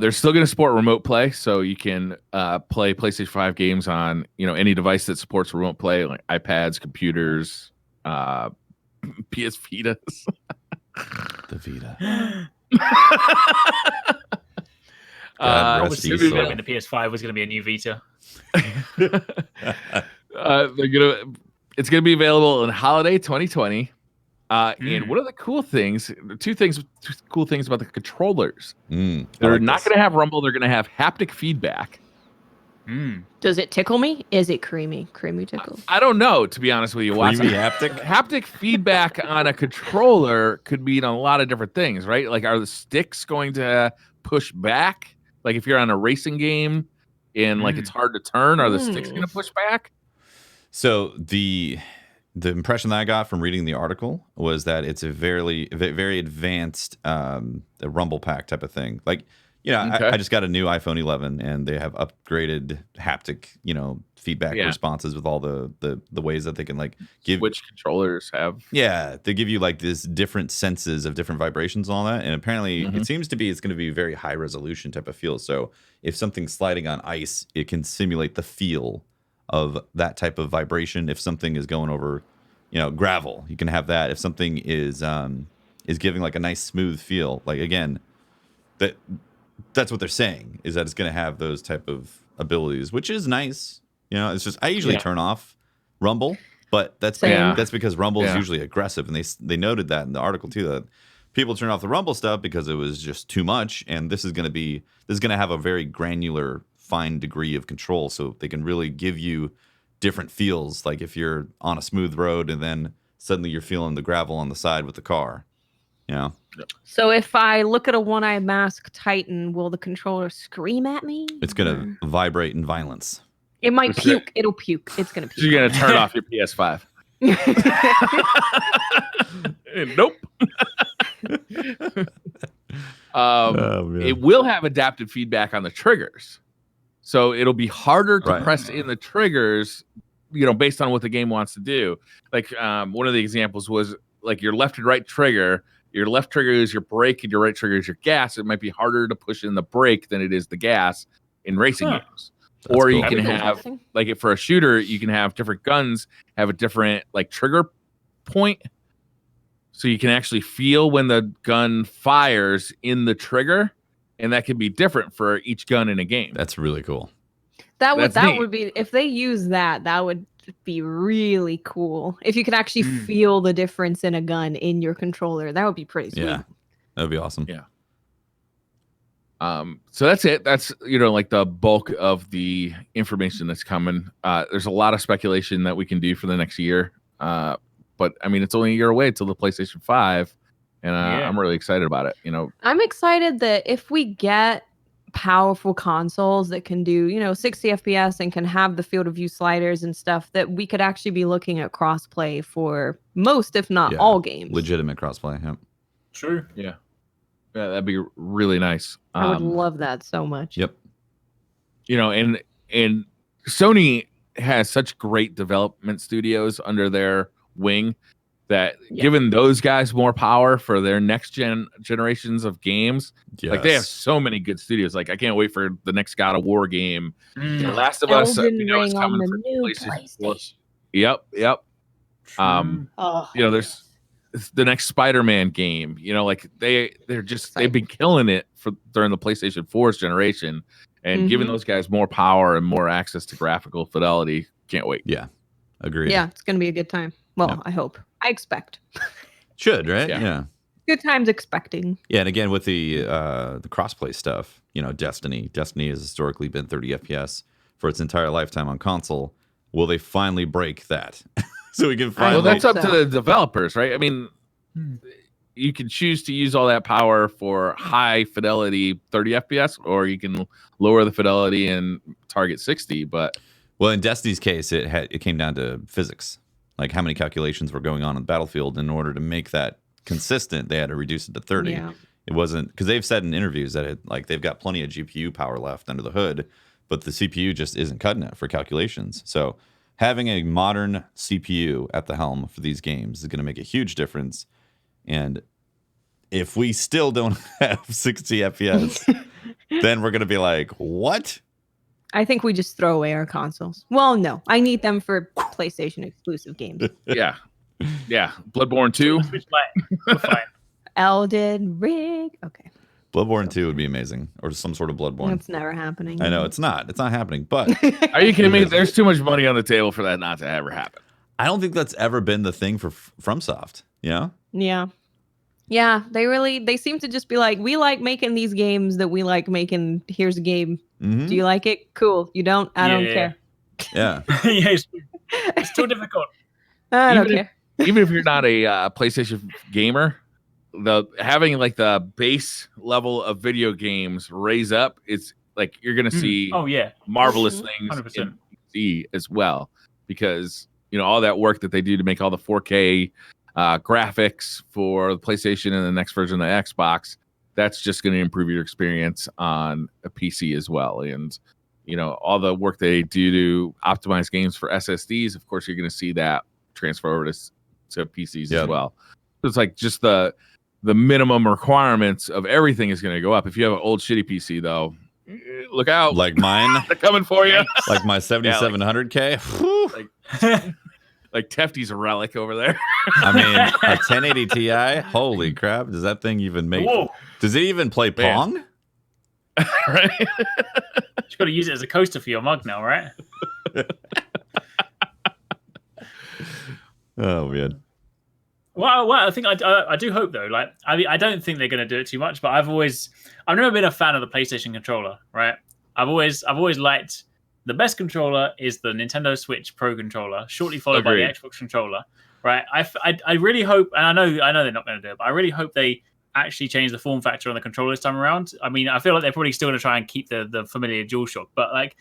S1: They're still going to support remote play, so you can play PlayStation 5 games on any device that supports remote play, like iPads, computers, PS Vitas.
S2: The Vita.
S4: I was assuming the PS5 was going to be a new Vita.
S1: It's going to be available in holiday 2020. And one of the cool things about the controllers. They're not going to have rumble. They're going to have haptic feedback.
S3: Does it tickle me? Is it creamy? Creamy tickle?
S1: I don't know, to be honest with you.
S2: Creamy haptic?
S1: Haptic feedback on a controller could mean a lot of different things, right? Like, are the sticks going to push back? Like, if you're on a racing game, and like it's hard to turn? Are the sticks going to push back?
S2: So the impression that I got from reading the article was that it's a very advanced rumble pack type of thing. Like, you know,
S1: Okay.
S2: I just got a new iPhone 11 and they have upgraded haptic, you know, feedback responses with all the ways that they can like give
S1: Which controllers have.
S2: Yeah, they give you like this different senses of different vibrations and all that. And apparently it seems to be it's going to be very high resolution type of feel. So if something's sliding on ice, it can simulate the feel of that type of vibration. If something is going over, you know, gravel, you can have that. If something is giving like a nice smooth feel, like again, that's what they're saying is that it's going to have those type of abilities, which is nice. You know, it's just I usually turn off Rumble, but that's because Rumble is usually aggressive, and they noted that in the article too that people turn off the Rumble stuff because it was just too much, and this is going to have a very granular, fine degree of control, so they can really give you different feels. Like if you're on a smooth road and then suddenly you're feeling the gravel on the side with the car, you know.
S3: So if I look at a one-eye mask Titan, will the controller scream at me?
S2: It's going to vibrate in violence.
S3: It might puke. It'll puke. It's going to puke.
S1: So you're going to turn off your PS5. Nope. It will have adaptive feedback on the triggers. So it'll be harder to press in the triggers, you know, based on what the game wants to do. Like one of the examples was like your left and right trigger. Your left trigger is your brake and your right trigger is your gas. It might be harder to push in the brake than it is the gas in racing games.
S2: That's
S1: or
S2: cool.
S1: you can have like for a shooter, you can have different guns have a different like trigger point. So you can actually feel when the gun fires in the trigger, and that can be different for each gun in a game.
S2: That's really cool.
S3: That would be if they use that would be really cool. If you could actually feel the difference in a gun in your controller, that would be pretty sweet.
S2: Yeah, that would be awesome.
S1: Yeah. So that's it. That's, you know, like the bulk of the information that's coming. There's a lot of speculation that we can do for the next year. But I mean, it's only a year away till the PlayStation 5, and I'm really excited about it. You know,
S3: I'm excited that if we get powerful consoles that can do, you know, 60 FPS and can have the field of view sliders and stuff, that we could actually be looking at crossplay for most, if not all games.
S2: Legitimate crossplay. Yep.
S4: True.
S1: Yeah, that'd be really nice.
S3: I would love that so much.
S2: Yep.
S1: You know, and Sony has such great development studios under their wing that giving those guys more power for their next generations of games, like they have so many good studios. Like I can't wait for the next God of War game. The Last of Us, you know, is coming for PlayStation. Yep. You know, there's the next Spider-Man game. You know, like they've been killing it during the PlayStation 4's generation, and giving those guys more power and more access to graphical fidelity. Can't wait.
S2: Yeah, agreed.
S3: Yeah, it's gonna be a good time. Well, I hope. I expect.
S2: Should, right? Yeah.
S3: Good times expecting.
S2: Yeah, and again with the crossplay stuff, you know, Destiny has historically been 30 FPS for its entire lifetime on console. Will they finally break that? So we can finally.
S1: Well, that's up to the developers, right? I mean, you can choose to use all that power for high fidelity 30 FPS, or you can lower the fidelity and target 60. But
S2: well, in Destiny's case, it came down to physics. Like how many calculations were going on the battlefield. In order to make that consistent, they had to reduce it to 30.
S3: Yeah.
S2: It wasn't because they've said in interviews that they've got plenty of GPU power left under the hood, but the CPU just isn't cutting it for calculations. So having a modern CPU at the helm for these games is going to make a huge difference. And if we still don't have 60 FPS, then we're going to be like, what?
S3: I think we just throw away our consoles. Well, no, I need them for PlayStation exclusive games.
S1: Yeah. Bloodborne 2.
S4: We're fine.
S3: Elden Ring. Okay.
S2: Bloodborne 2 would be amazing, or some sort of Bloodborne.
S3: It's never happening.
S2: I know it's not happening, but
S1: Are you kidding me? There's too much money on the table for that not to ever happen.
S2: I don't think that's ever been the thing for FromSoft. You know?
S3: Yeah. They seem to just be like, we like making these games that we like making. Here's a game. Do you like it? Cool. You don't? I don't care.
S2: Yeah.
S4: It's too difficult.
S3: I don't care.
S1: Even if you're not a PlayStation gamer, having like the base level of video games raise up, it's like you're gonna see marvelous things
S4: 100%.
S1: in PC as well, because all that work that they do to make all the 4K graphics for the PlayStation and the next version of the Xbox, that's just going to improve your experience on a PC as well. And all the work they do to optimize games for SSDs, of course, you're going to see that transfer over to PCs as well. So it's like just the minimum requirements of everything is going to go up. If you have an old shitty PC, though, look out.
S2: Like mine.
S1: They're coming for you.
S2: Like my 7700K.
S1: Like Tefty's a relic over there.
S2: I mean, a 1080 Ti. Holy crap! Does that thing even make?
S4: Whoa.
S2: Does it even play Pong?
S1: Right.
S4: You got to use it as a coaster for your mug now, right?
S2: Oh man.
S4: Well, I think I do hope though. Like, I don't think they're going to do it too much, but I've never been a fan of the PlayStation controller, right? I've always liked. The best controller is the Nintendo Switch Pro controller, shortly followed by the Xbox controller, right? I really hope, and I know they're not going to do it, but I really hope they actually change the form factor on the controller this time around. I mean, I feel like they're probably still going to try and keep the familiar DualShock, but like,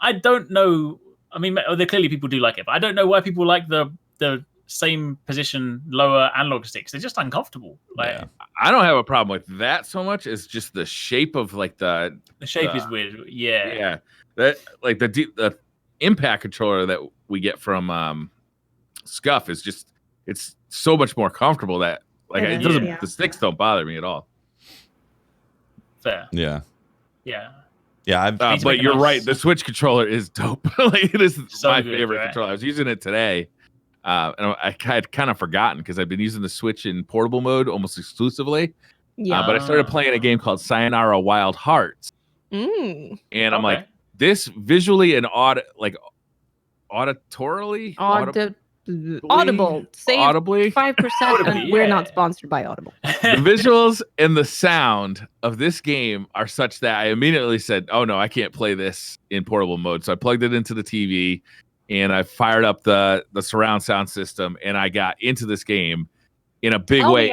S4: I don't know. I mean, clearly people do like it, but I don't know why people like the same position lower analog sticks. They're just uncomfortable. Like,
S1: I don't have a problem with that so much. It's just the shape of like the
S4: shape is weird. Yeah.
S1: That like the impact controller that we get from Scuf is just, it's so much more comfortable that like it doesn't, the sticks don't bother me at all.
S4: Fair.
S2: Yeah.
S1: But you're right. The Switch controller is dope. Like, it is
S4: so
S1: my
S4: good,
S1: favorite
S4: right?
S1: controller. I was using it today, and I had kind of forgotten because I've been using the Switch in portable mode almost exclusively.
S3: Yeah.
S1: But I started playing a game called Sayonara Wild Hearts, and I'm like, this visually and auditorily,
S3: Audible. Save
S1: audibly,
S3: 5%. And we're not sponsored by Audible.
S1: the visuals and the sound of this game are such that I immediately said, "Oh no, I can't play this in portable mode." So I plugged it into the TV, and I fired up the surround sound system, and I got into this game in a big way.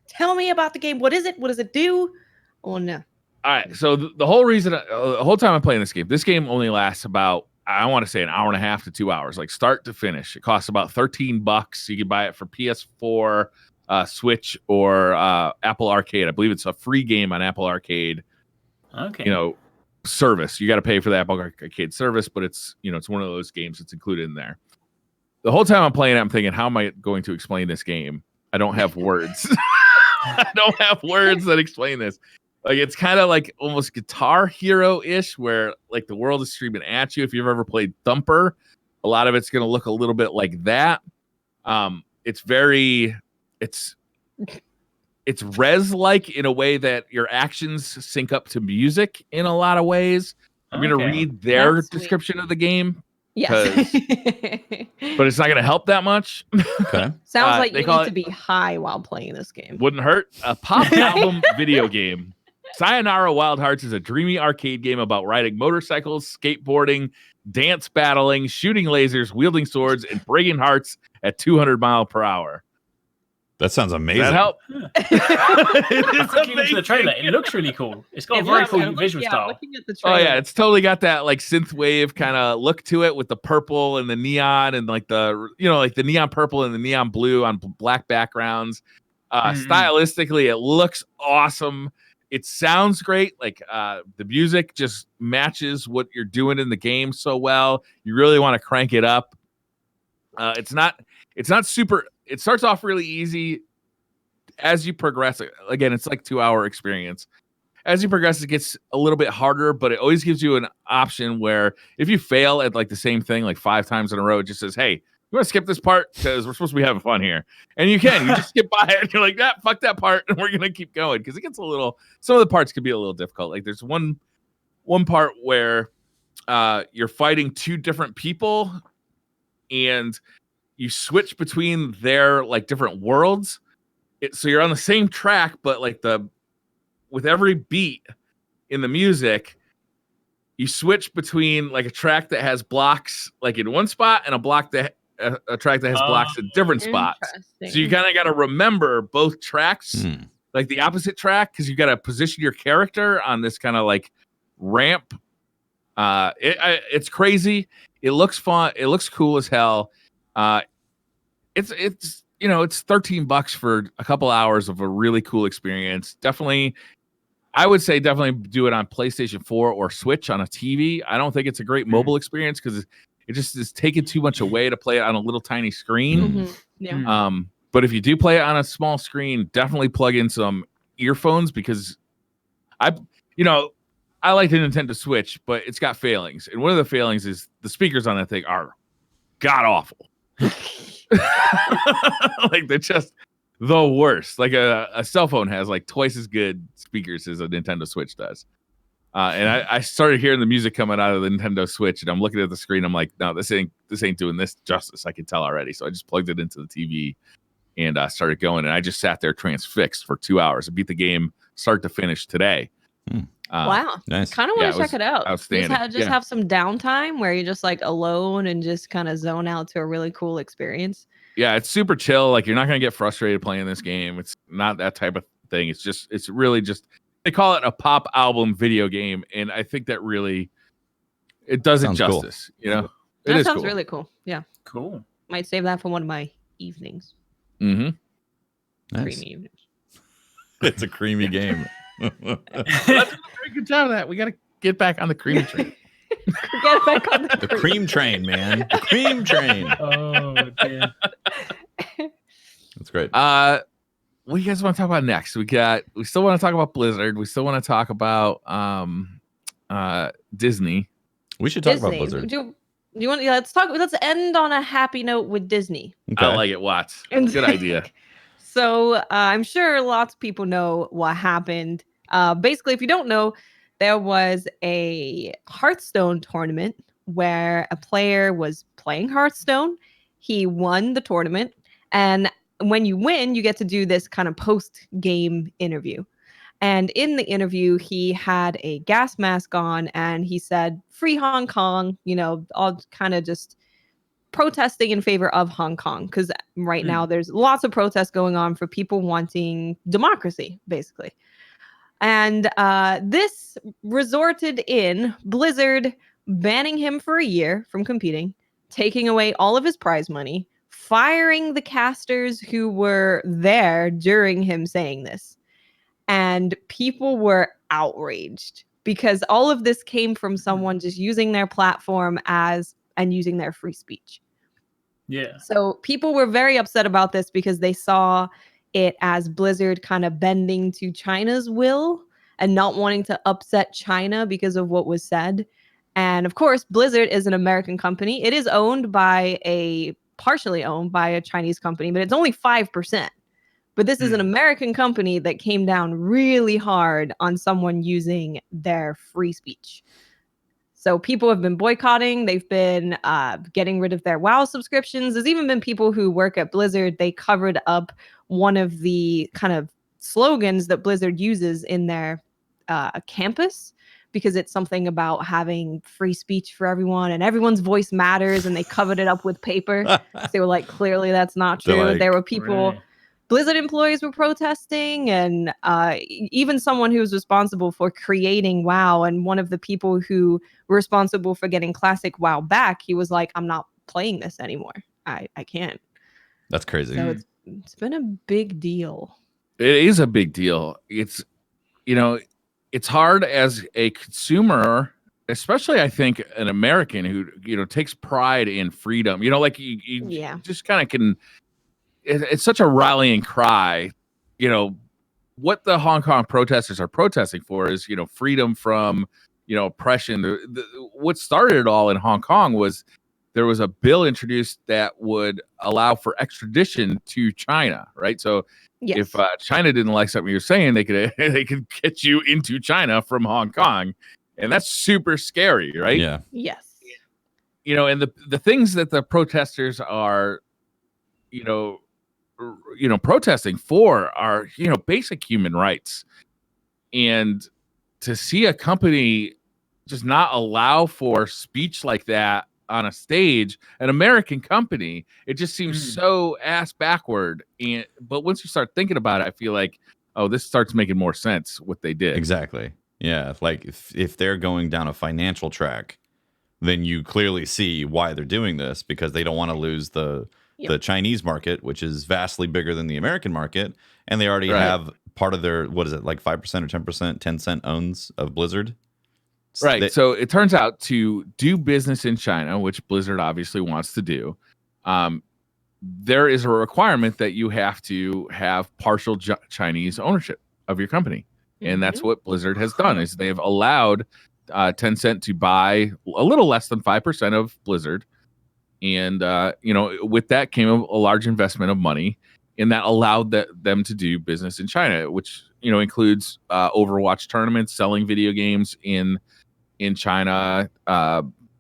S3: Tell me about the game. What is it? What does it do? Oh no.
S1: All right, so the whole reason, the whole time I'm playing this game only lasts about, I want to say, an hour and a half to 2 hours, like start to finish. It costs about $13. You can buy it for PS4, Switch, or Apple Arcade. I believe it's a free game on Apple Arcade.
S4: Okay.
S1: Service. You got to pay for the Apple Arcade service, but it's it's one of those games that's included in there. The whole time I'm playing it, I'm thinking, how am I going to explain this game? I don't have words. I don't have words that explain this. Like, it's kind of like almost Guitar Hero-ish, where like the world is streaming at you. If you've ever played Thumper, a lot of it's going to look a little bit like that. It's res-like in a way that your actions sync up to music in a lot of ways. I'm going to read their description of the game.
S3: Yes.
S1: But it's not going to help that much.
S2: Okay.
S3: Sounds like you need to be high while playing this game.
S1: Wouldn't hurt. A pop album video game. Sayonara Wild Hearts is a dreamy arcade game about riding motorcycles, skateboarding, dance battling, shooting lasers, wielding swords, and breaking hearts at 200 miles per hour.
S2: That sounds amazing.
S1: Does that help?
S4: It's amazing. The trailer. It looks really cool. It's got a very cool visual style.
S3: Looking at the trailer.
S1: Oh yeah, it's totally got that like synthwave kind of look to it with the purple and the neon and like the like the neon purple and the neon blue on black backgrounds. Stylistically, it looks awesome. It sounds great. Like the music just matches what you're doing in the game so well. You really want to crank it up. It's not super. It starts off really easy. As you progress, again, it's like 2-hour experience. As you progress, it gets a little bit harder, but it always gives you an option where if you fail at like the same thing like 5 times in a row, it just says, "Hey, you want to skip this part because we're supposed to be having fun here." And you can. You just skip by it. And you're like, fuck that part, and we're gonna keep going because it gets a little. Some of the parts could be a little difficult. Like there's one part where you're fighting 2 different people, and you switch between their like different worlds. So you're on the same track, but like with every beat in the music, you switch between like a track that has blocks like in one spot and a track that has blocks in different spots. So you kind of got to remember both tracks, like the opposite track, because you got to position your character on this kind of like ramp. It's crazy. It looks fun. It looks cool as hell. It's it's $13 for a couple hours of a really cool experience. Definitely, I would say definitely do it on PlayStation 4 or Switch on a TV. I don't think it's a great mobile experience because it just is taking too much away to play it on a little tiny screen.
S3: Yeah.
S1: But if you do play it on a small screen, definitely plug in some earphones because I like the Nintendo Switch, but it's got failings. And one of the failings is the speakers on that thing are god awful. Like they're just the worst. Like a cell phone has like twice as good speakers as a Nintendo Switch does. And I started hearing the music coming out of the Nintendo Switch, and I'm looking at the screen. I'm like, no, this ain't doing this justice. I can tell already. So I just plugged it into the TV and started going. And I just sat there transfixed for 2 hours. I beat the game start to finish today.
S3: Wow.
S2: Nice.
S3: Kind of want to check it out.
S1: Outstanding.
S3: Just have some downtime where you're just like alone and just kind of zone out to a really cool experience.
S1: Yeah, it's super chill. Like you're not gonna get frustrated playing this game. It's not that type of thing. It's really just they call it a pop album video game, and I think that really it does it justice. Cool. You know,
S3: that sounds really cool. Yeah,
S4: cool.
S3: Might save that for one of my evenings.
S2: Nice.
S3: Creamy evenings.
S2: It's a creamy game.
S1: Let's do a very good job of that. We got to get back on the cream train.
S3: Get back on
S2: the cream train, man. The cream train.
S4: Oh, dear.
S2: That's great.
S1: What do you guys want to talk about next? We still want to talk about Blizzard. We still want to talk about Disney.
S2: We should talk about Blizzard.
S3: Do you want? Yeah, let's end on a happy note with Disney.
S1: Okay. I like it, Watts. Good idea.
S3: So I'm sure lots of people know what happened. Basically, if you don't know, there was a Hearthstone tournament where a player was playing Hearthstone. He won the tournament. And when you win, you get to do this kind of post-game interview. And in the interview, he had a gas mask on and he said, "Free Hong Kong," all kind of just protesting in favor of Hong Kong. Because right now there's lots of protests going on for people wanting democracy, basically. And this resulted in Blizzard banning him for a year from competing, taking away all of his prize money, firing the casters who were there during him saying this. And people were outraged because all of this came from someone just using their platform and using their free speech.
S4: Yeah.
S3: So people were very upset about this because they saw it as Blizzard kind of bending to China's will and not wanting to upset China because of what was said. And of course, Blizzard is an American company. It is partially owned by a Chinese company, but it's only 5%. But this is an American company that came down really hard on someone using their free speech. So people have been boycotting. They've been getting rid of their WoW subscriptions. There's even been people who work at Blizzard. They covered up one of the kind of slogans that Blizzard uses in their campus because it's something about having free speech for everyone and everyone's voice matters. And they covered it up with paper. So they were like, clearly that's not true. There were people...
S4: Really?
S3: Blizzard employees were protesting, and even someone who was responsible for creating WoW, and one of the people who were responsible for getting classic WoW back, he was like, "I'm not playing this anymore. I can't."
S2: That's crazy.
S3: So it's been a big deal.
S1: It is a big deal. It's it's hard as a consumer, especially I think an American who takes pride in freedom. Like you just kind of can. It's such a rallying cry. What the Hong Kong protesters are protesting for is, freedom from, oppression. What started it all in Hong Kong was there was a bill introduced that would allow for extradition to China, right? So if China didn't like something you're saying, they could get you into China from Hong Kong, and that's super scary, right?
S2: Yeah.
S3: Yes.
S1: And the things that the protesters are, protesting for are, basic human rights. And to see a company just not allow for speech like that on a stage, an American company, it just seems so ass backward. But once you start thinking about it, I feel like, oh, this starts making more sense what they did.
S2: Exactly. Yeah, like if they're going down a financial track, then you clearly see why they're doing this, because they don't want to lose the Chinese market, which is vastly bigger than the American market, and they already have part of their, what is it, like 5% or 10%, Tencent owns of Blizzard.
S1: Right. So it turns out to do business in China, which Blizzard obviously wants to do, there is a requirement that you have to have partial Chinese ownership of your company. And that's what Blizzard has done, is they've allowed Tencent to buy a little less than 5% of Blizzard. And, with that came a large investment of money, and that allowed them to do business in China, which, includes Overwatch tournaments, selling video games in China,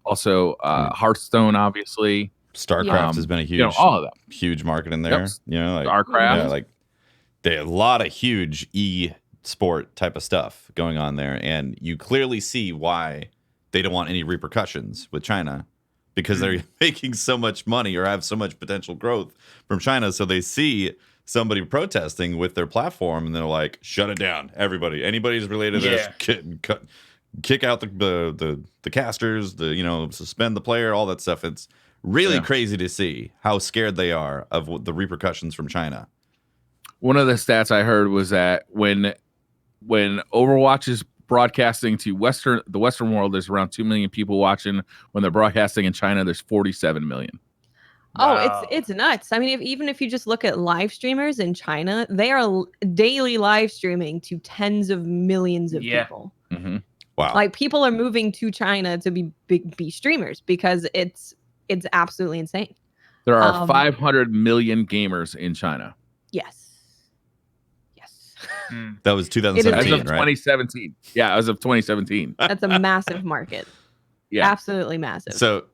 S1: also Hearthstone, obviously.
S2: StarCraft has been a huge,
S1: all of that.
S2: Huge market in there.
S1: Yep.
S2: Like
S1: StarCraft.
S2: Yeah, like they have a lot of huge sport type of stuff going on there, and you clearly see why they don't want any repercussions with China, because they're making so much money or have so much potential growth from China. So they see somebody protesting with their platform, and they're like, shut it down, everybody, anybody's related to this, kick out the casters, suspend the player, all that stuff. It's really crazy to see how scared they are of the repercussions from China.
S1: One of the stats I heard was that when Overwatch is broadcasting to the Western world, there's around 2 million people watching. When they're broadcasting in China, there's 47 million.
S3: Wow. Oh, it's nuts. I mean, even if you just look at live streamers in China, they are daily live streaming to tens of millions of people.
S1: Mm-hmm.
S2: Wow.
S3: Like, people are moving to China to be streamers because it's absolutely insane.
S1: There are 500 million gamers in China.
S3: Yes.
S2: That was 2017,
S1: as of 2017. Yeah, as of 2017.
S3: That's a massive market.
S1: Yeah,
S3: absolutely massive.
S2: So,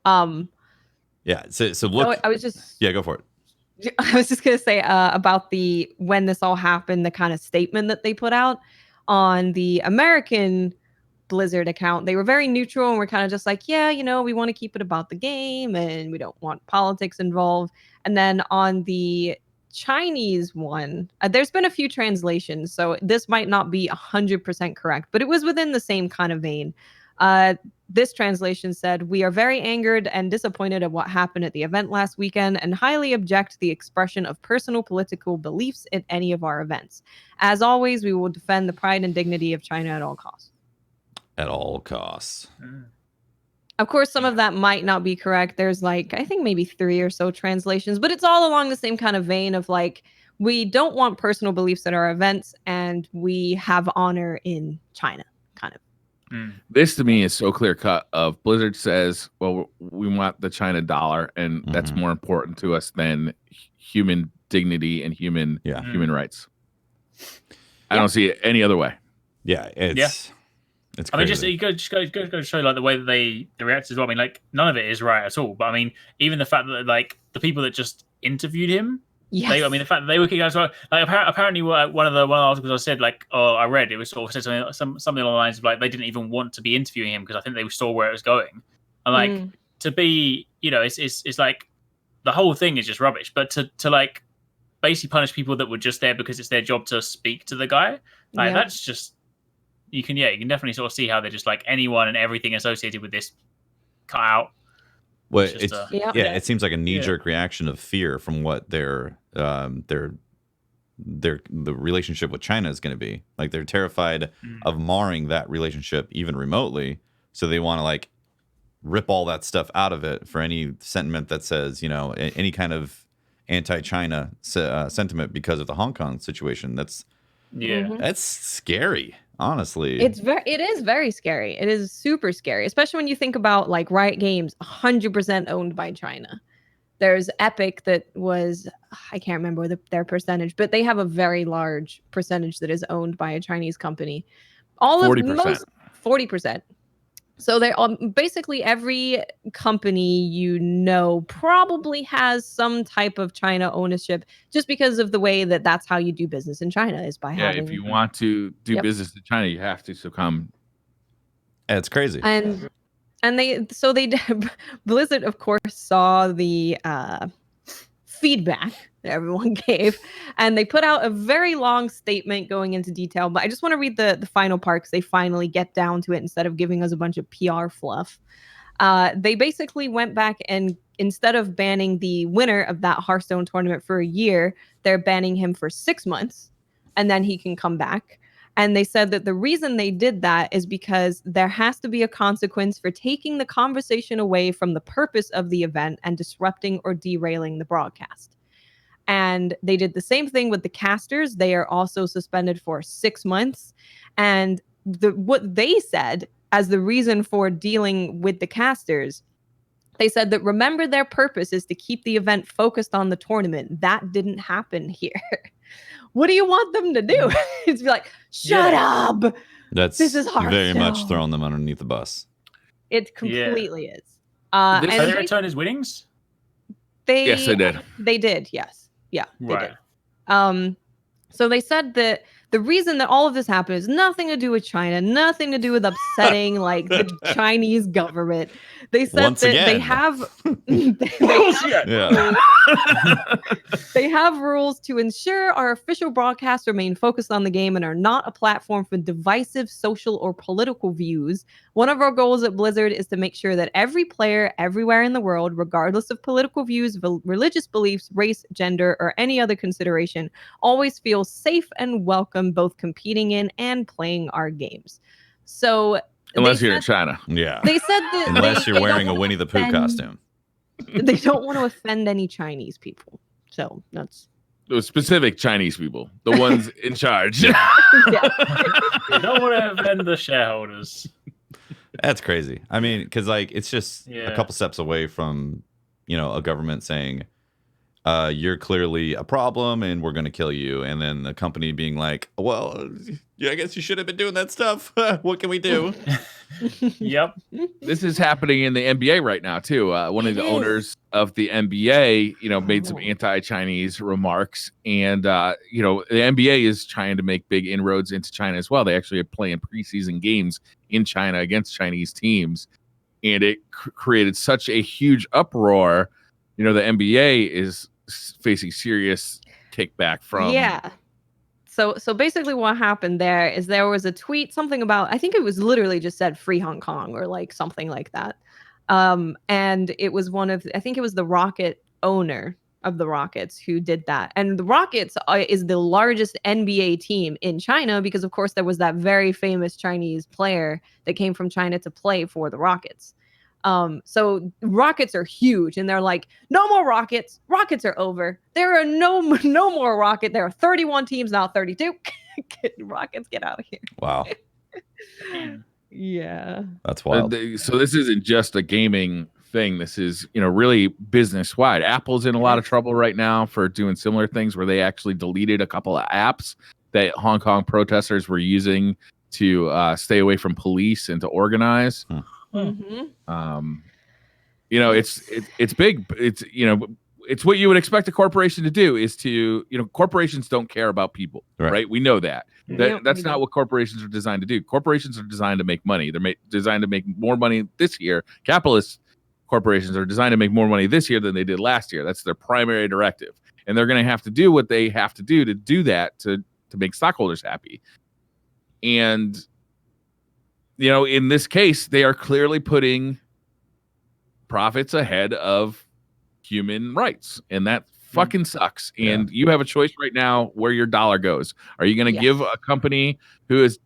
S2: yeah. So look.
S3: I was just.
S2: Yeah, go for it.
S3: I was just gonna say about when this all happened, the kind of statement that they put out on the American Blizzard account. They were very neutral and were kind of just like, yeah, we want to keep it about the game and we don't want politics involved. And then on the Chinese one, there's been a few translations, so this might not be 100% correct, but it was within the same kind of vein. This translation said, "We are very angered and disappointed at what happened at the event last weekend and highly object the expression of personal political beliefs at any of our events. As always, we will defend the pride and dignity of China at all costs."
S2: At all costs.
S3: Of course, some of that might not be correct. There's I think maybe 3 or so translations, but it's all along the same kind of vein of we don't want personal beliefs at our events and we have honor in China, kind of.
S1: This to me is so clear cut of Blizzard says, well, we want the China dollar, and that's more important to us than human dignity and human rights. I don't see it any other way.
S2: Yeah, it's crazy.
S4: I mean, just go show the way that they react as well. I mean, none of it is right at all. But I mean, even the fact that the people that just interviewed him,
S3: yes.
S4: I mean, the fact that they were kicking out as well. Apparently, one of the articles I said, I read, it was sort of said something along the lines of they didn't even want to be interviewing him because I think they saw where it was going. And to be, it's like the whole thing is just rubbish. But to basically punish people that were just there because it's their job to speak to the guy, that's just. You can definitely sort of see how they're just anyone and everything associated with this cut out.
S2: Well, it seems like a knee-jerk reaction of fear from what the relationship with China is going to be. They're terrified of marring that relationship even remotely, so they want to rip all that stuff out of it for any sentiment that says any kind of anti-China sentiment because of the Hong Kong situation. That's scary. Honestly, it
S3: is very scary. It is super scary, especially when you think about Riot Games, 100% owned by China. There's Epic that was, I can't remember their percentage, but they have a very large percentage that is owned by a Chinese company.
S1: 40%.
S3: 40%. So they're basically every company probably has some type of China ownership, just because of the way that's how you do business in China is by having.
S1: If you want to do business in China, you have to succumb.
S2: It's crazy.
S3: And Blizzard, of course, saw the feedback that everyone gave. And they put out a very long statement going into detail, but I just want to read the final part because they finally get down to it instead of giving us a bunch of PR fluff. They basically went back and instead of banning the winner of that Hearthstone tournament for a year, they're banning him for 6 months and then he can come back. And they said that the reason they did that is because there has to be a consequence for taking the conversation away from the purpose of the event and disrupting or derailing the broadcast. And they did the same thing with the casters. They are also suspended for 6 months. And what they said as the reason for dealing with the casters, they said that remember their purpose is to keep the event focused on the tournament. That didn't happen here. What do you want them to do? It's be like, shut up.
S2: This is very much throwing them underneath the bus.
S3: It completely is.
S4: Did they return his winnings?
S1: Yes, they did.
S3: They did, yes. Yeah, they
S4: Right.
S3: did. So they said that the reason that all of this happened is nothing to do with China, nothing to do with upsetting like the Chinese government. They said they have they have rules to ensure our official broadcasts remain focused on the game and are not a platform for divisive social or political views. One of our goals at Blizzard is to make sure that every player everywhere in the world, regardless of political views, religious beliefs, race, gender, or any other consideration, always feels safe and welcome both competing in and playing our games. So
S1: unless you're in China.
S2: Yeah.
S3: They said that
S2: unless you're wearing a Winnie the Pooh costume.
S3: They don't want to offend any Chinese people. So that's
S1: those specific Chinese people, the ones in charge.
S4: You don't want to offend the shareholders.
S2: That's crazy. I mean, because like it's just a couple steps away from, a government saying, you're clearly a problem and we're going to kill you. And then the company being like, well, yeah, I guess you should have been doing that stuff. What can we do?
S4: Yep.
S1: This is happening in the NBA right now, too. One of the owners of the NBA, made some anti-Chinese remarks. And, the NBA is trying to make big inroads into China as well. They actually are playing preseason games in China against Chinese teams. And it created such a huge uproar. The NBA is facing serious kickback from.
S3: Yeah. So basically what happened there is there was a tweet, something about, I think it was literally just said free Hong Kong or like something like that. And it was I think it was the Rocket owner of the Rockets who did that. And the Rockets is the largest NBA team in China because of course there was that very famous Chinese player that came from China to play for the Rockets. So Rockets are huge and they're like, no more Rockets. Rockets are over. There are no more Rocket. There are 31 teams, now 32. Rockets, get out of here.
S2: Wow.
S3: Yeah.
S2: That's wild.
S1: So this isn't just a gaming thing. This is, really business wide. Apple's in a lot of trouble right now for doing similar things where they actually deleted a couple of apps that Hong Kong protesters were using to stay away from police and to organize.
S3: Mm-hmm.
S1: It's big. It's what you would expect a corporation to do is to, corporations don't care about people, right? We know that. That's not what corporations are designed to do. Corporations are designed to make money. They're designed to make more money this year. Capitalist corporations are designed to make more money this year than they did last year. That's their primary directive. And they're going to have to do what they have to do that to make stockholders happy. And in this case, they are clearly putting profits ahead of human rights. And that fucking sucks. And you have a choice right now where your dollar goes. Are you going to give a company who is,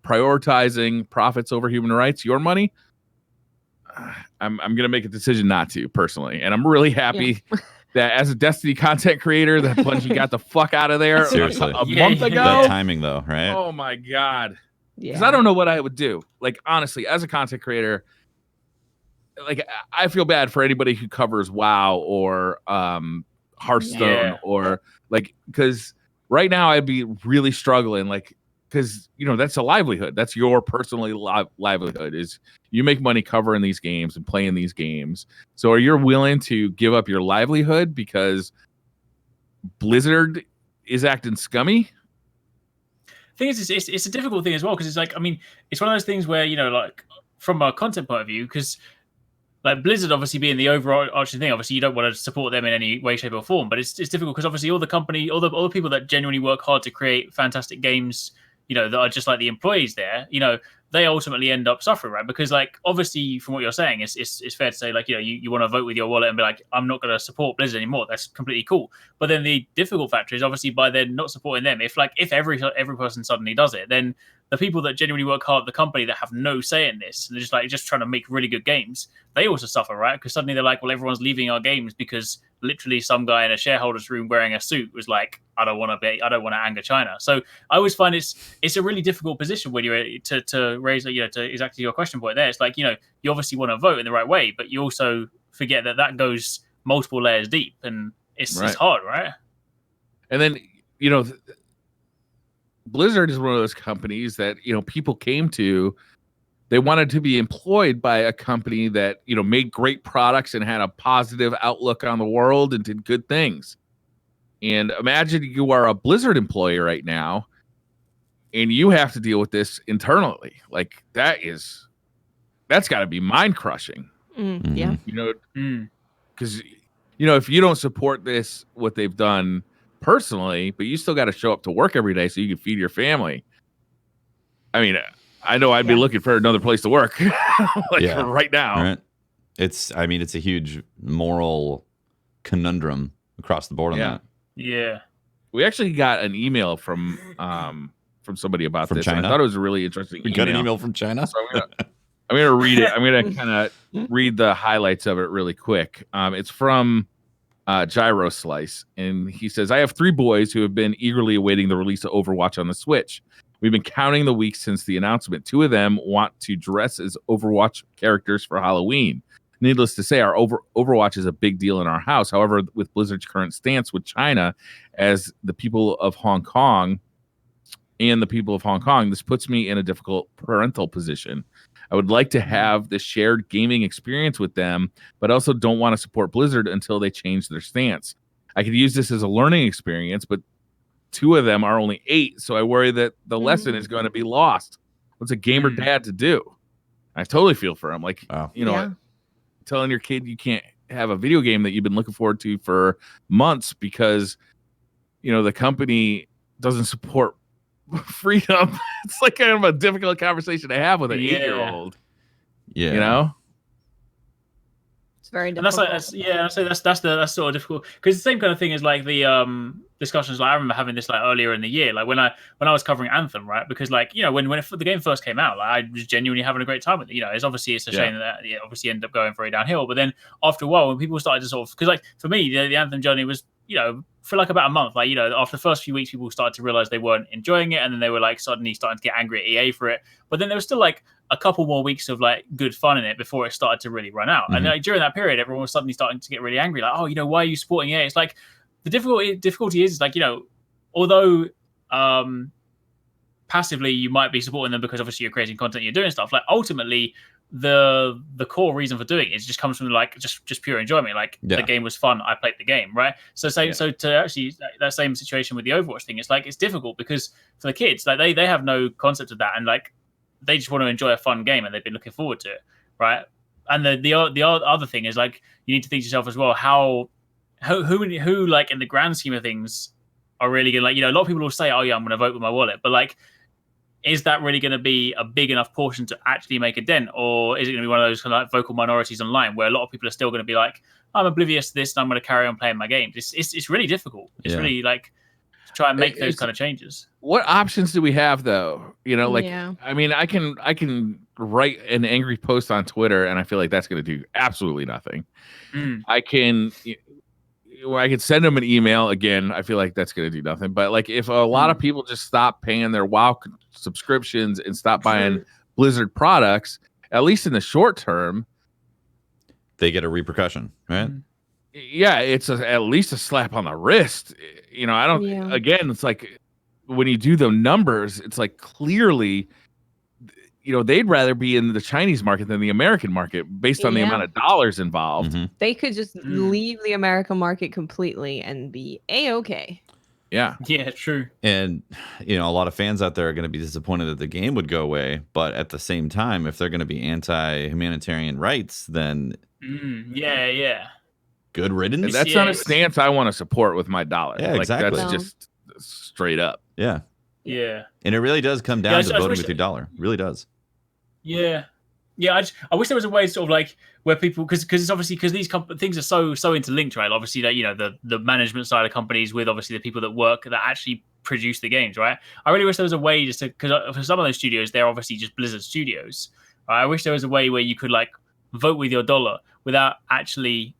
S1: prioritizing profits over human rights your money? I'm going to make a decision not to, personally. And I'm really happy that as a Destiny content creator, that Bungie got the fuck out of there
S2: Seriously.
S1: a month ago.
S2: That timing, though, right?
S1: Oh, my God.
S3: Yeah.
S1: Because I don't know what I would do. Like, honestly, as a content creator, like, I feel bad for anybody who covers WoW or Hearthstone or, like, because right now I'd be really struggling, like, because, that's a livelihood. That's your personal livelihood is you make money covering these games and playing these games. So are you willing to give up your livelihood because Blizzard is acting scummy?
S4: Thing is, it's a difficult thing as well because it's like, I mean, it's one of those things where like from a content point of view, because like Blizzard obviously being the overarching thing, obviously you don't want to support them in any way, shape, or form. But it's difficult because obviously all the people that genuinely work hard to create fantastic games, that are just like the employees there, they ultimately end up suffering, right? Because like obviously from what you're saying, it's fair to say like you want to vote with your wallet and be like, I'm not going to support Blizzard anymore. That's completely cool. But then the difficult factor is obviously by then not supporting them. If every person suddenly does it, then the people that genuinely work hard at the company that have no say in this, and they're just trying to make really good games, they also suffer, right? Because suddenly they're like, well, everyone's leaving our games because literally some guy in a shareholders room wearing a suit was like, I don't want to anger China. So I always find it's a really difficult position when you're to raise, to exactly your question point there. It's like, you obviously want to vote in the right way, but you also forget that goes multiple layers deep, and it's hard, right?
S1: And then, Blizzard is one of those companies that, people came to. They wanted to be employed by a company that, made great products and had a positive outlook on the world and did good things. And imagine you are a Blizzard employee right now and you have to deal with this internally. Like that's got to be mind crushing.
S3: Yeah.
S1: Because, if you don't support what they've done personally, but you still got to show up to work every day so you can feed your family. I mean, I know I'd be looking for another place to work right now.
S2: Right. It's a huge moral conundrum across the board on that.
S4: Yeah.
S1: We actually got an email from somebody about this.
S2: China?
S1: And I thought it was a really interesting
S2: got an email from China.
S1: So I'm gonna read it. I'm gonna kind of read the highlights of it really quick. It's from Gyro Slice, and he says, I have 3 boys who have been eagerly awaiting the release of Overwatch on the Switch. We've been counting the weeks since the announcement. 2 of them want to dress as Overwatch characters for Halloween. Needless to say, our Overwatch is a big deal in our house. However, with Blizzard's current stance with China as the people of Hong Kong, this puts me in a difficult parental position. I would like to have the shared gaming experience with them, but also don't want to support Blizzard until they change their stance. I could use this as a learning experience, but 2 of them are only 8, so I worry that the lesson is going to be lost. What's a gamer dad to do? I totally feel for him. Like, telling your kid you can't have a video game that you've been looking forward to for months because, the company doesn't support freedom. It's like kind of a difficult conversation to have with an 8-year-old.
S2: Yeah.
S3: It's very difficult.
S4: And that's sort of difficult because the same kind of thing is like the discussions. Like I remember having this like earlier in the year, like when I was covering Anthem, right? Because like when the game first came out, like I was genuinely having a great time with it. It's a shame that it obviously ended up going very downhill. But then after a while, when people started to sort of, because like for me, the Anthem journey was for like about a month, like after the first few weeks, people started to realize they weren't enjoying it, and then they were like suddenly starting to get angry at EA for it. But then there was still like a couple more weeks of like good fun in it before it started to really run out. And like, during that period, everyone was suddenly starting to get really angry, like, why are you supporting EA? It's like the difficulty is like although passively you might be supporting them because obviously you're creating content, you're doing stuff. Like ultimately, the core reason for doing it just comes from like just pure enjoyment. Like the game was fun, I played the game, right? So to actually that same situation with the Overwatch thing, it's like it's difficult because for the kids, like they have no concept of that, and like they just want to enjoy a fun game and they've been looking forward to it, right? And the other thing is like you need to think to yourself as well who like in the grand scheme of things are really gonna, like, a lot of people will say, oh yeah, I'm gonna vote with my wallet, but like, is that really going to be a big enough portion to actually make a dent, or is it going to be one of those kind of like vocal minorities online where a lot of people are still going to be like, I'm oblivious to this and I'm going to carry on playing my games? It's really difficult. It's really like to try and make those kind of changes.
S1: What options do we have though? I mean, I can write an angry post on Twitter and I feel like that's going to do absolutely nothing. I can send them an email. Again, I feel like that's going to do nothing. But like, if a lot of people just stop paying their WoW subscriptions and stop buying Blizzard products, at least in the short term,
S2: they get a repercussion, right?
S1: Yeah, it's at least a slap on the wrist. I don't. Yeah. Again, it's like when you do the numbers, it's like clearly, they'd rather be in the Chinese market than the American market based on the amount of dollars involved.
S3: They could just leave the American market completely and be A-okay.
S1: Yeah.
S4: Yeah, true.
S2: And, a lot of fans out there are going to be disappointed that the game would go away. But at the same time, if they're going to be anti-humanitarian rights, then
S4: Yeah.
S2: Good riddance.
S1: And that's not a stance I want to support with my dollar.
S2: Yeah,
S1: like,
S2: exactly.
S1: That's just straight up.
S2: Yeah.
S4: Yeah.
S2: And it really does come down to voting with your dollar. It really does.
S4: Yeah. Yeah, I wish there was a way sort of like where people, because it's obviously because these things are so interlinked, right? Obviously, that the management side of companies with obviously the people that actually produce the games, right? I really wish there was a way just to, because for some of those studios, they're obviously just Blizzard studios. Right? I wish there was a way where you could like vote with your dollar without actually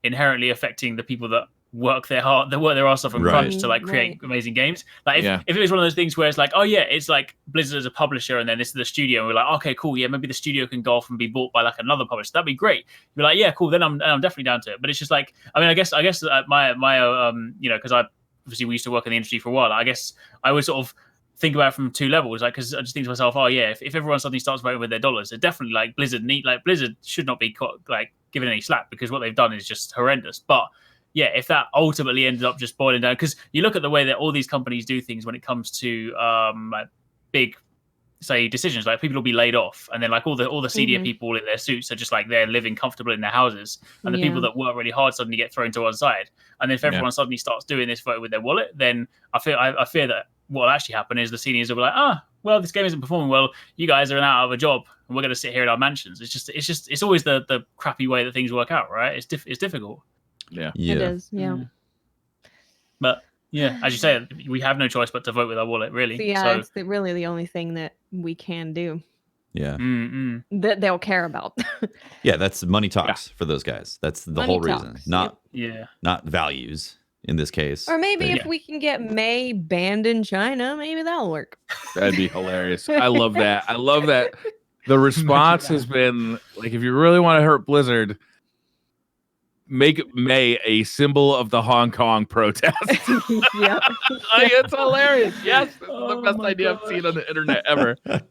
S4: inherently affecting the people that work their ass off and crunch to like create amazing games. Like if it was one of those things where it's like, oh yeah, it's like Blizzard as a publisher and then this is the studio, and we're like, okay, cool, yeah, maybe the studio can go off and be bought by like another publisher. That'd be great. You're like, yeah, cool, then I'm definitely down to it. But it's just like, I mean, I guess my because I obviously we used to work in the industry for a while. I guess I would sort of think about it from two levels, like, because I just think to myself, oh yeah, if everyone suddenly starts voting with their dollars, it definitely like Blizzard should not be like given any slack, because what they've done is just horrendous. But yeah, if that ultimately ended up just boiling down, because you look at the way that all these companies do things when it comes to big, say, decisions, like people will be laid off, and then like all the senior people in their suits are just like they're living comfortable in their houses, and the people that work really hard suddenly get thrown to one side. And then if everyone suddenly starts doing this vote with their wallet, then I fear that what will actually happen is the seniors will be like, well, this game isn't performing well, you guys are out of a job and we're going to sit here in our mansions. It's always the crappy way that things work out, right? It's difficult.
S3: Yeah, it is. Yeah.
S4: But yeah, as you say, we have no choice but to vote with our wallet, really.
S3: So, yeah, it's really the only thing that we can do.
S2: Yeah.
S3: That they'll care about.
S2: Yeah, that's money talks for those guys. That's the whole reason. Not values in this case.
S3: Or maybe if we can get May banned in China, maybe that'll work.
S1: That'd be hilarious. I love that. I love that. The response has been like, if you really want to hurt Blizzard, make May a symbol of the Hong Kong protest.
S3: Yeah.
S1: It's hilarious. Yes, this is the best idea I've seen on the internet ever.
S4: That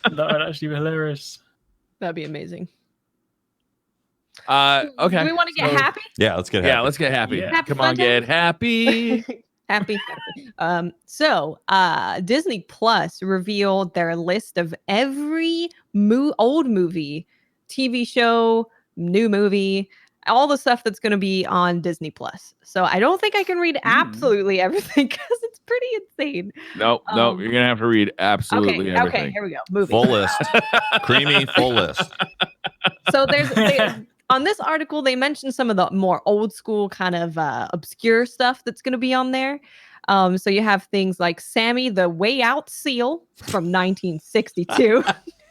S4: would actually be hilarious.
S3: That'd be amazing.
S1: Okay.
S3: Do we want to get happy?
S2: Yeah, let's get happy.
S1: Yeah, let's get happy.
S3: Yeah.
S1: Come on, get happy.
S3: Happy. So Disney Plus revealed their list of every old movie, TV show, new movie, all the stuff that's going to be on Disney Plus. So I don't think I can read absolutely everything because it's pretty insane.
S1: No, you're gonna have to read absolutely everything.
S3: Okay, here we go. Movie.
S2: Full list. Creamy, full list.
S3: So there's on this article, they mentioned some of the more old school kind of obscure stuff that's going to be on there. So you have things like Sammy the Way Out Seal from 1962.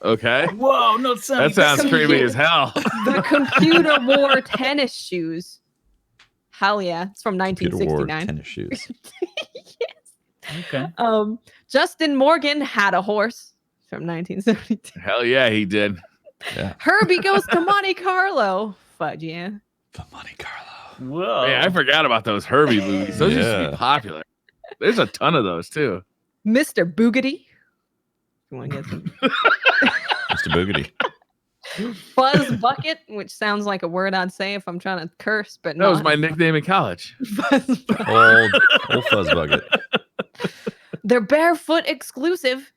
S1: Okay.
S4: Whoa, not Sammy.
S1: That sounds creepy as hell.
S3: The Computer War Tennis Shoes. Hell yeah. It's from 1969.
S2: War tennis shoes.
S3: Yes.
S4: Okay.
S3: Justin Morgan Had a Horse from 1972.
S1: Hell yeah, he did.
S2: Yeah.
S3: Herbie Goes to Monte Carlo. Fudge, yeah.
S2: The Monte Carlo.
S4: Whoa.
S1: Man, I forgot about those Herbie movies. Those used to be popular. There's a ton of those too.
S3: Mr. Boogedy. You want to get some?
S2: Mr. Boogedy.
S3: Fuzz Bucket, which sounds like a word I'd say if I'm trying to curse, but
S1: that was my nickname in college.
S2: Old Fuzz Bucket.
S3: They're Barefoot exclusive.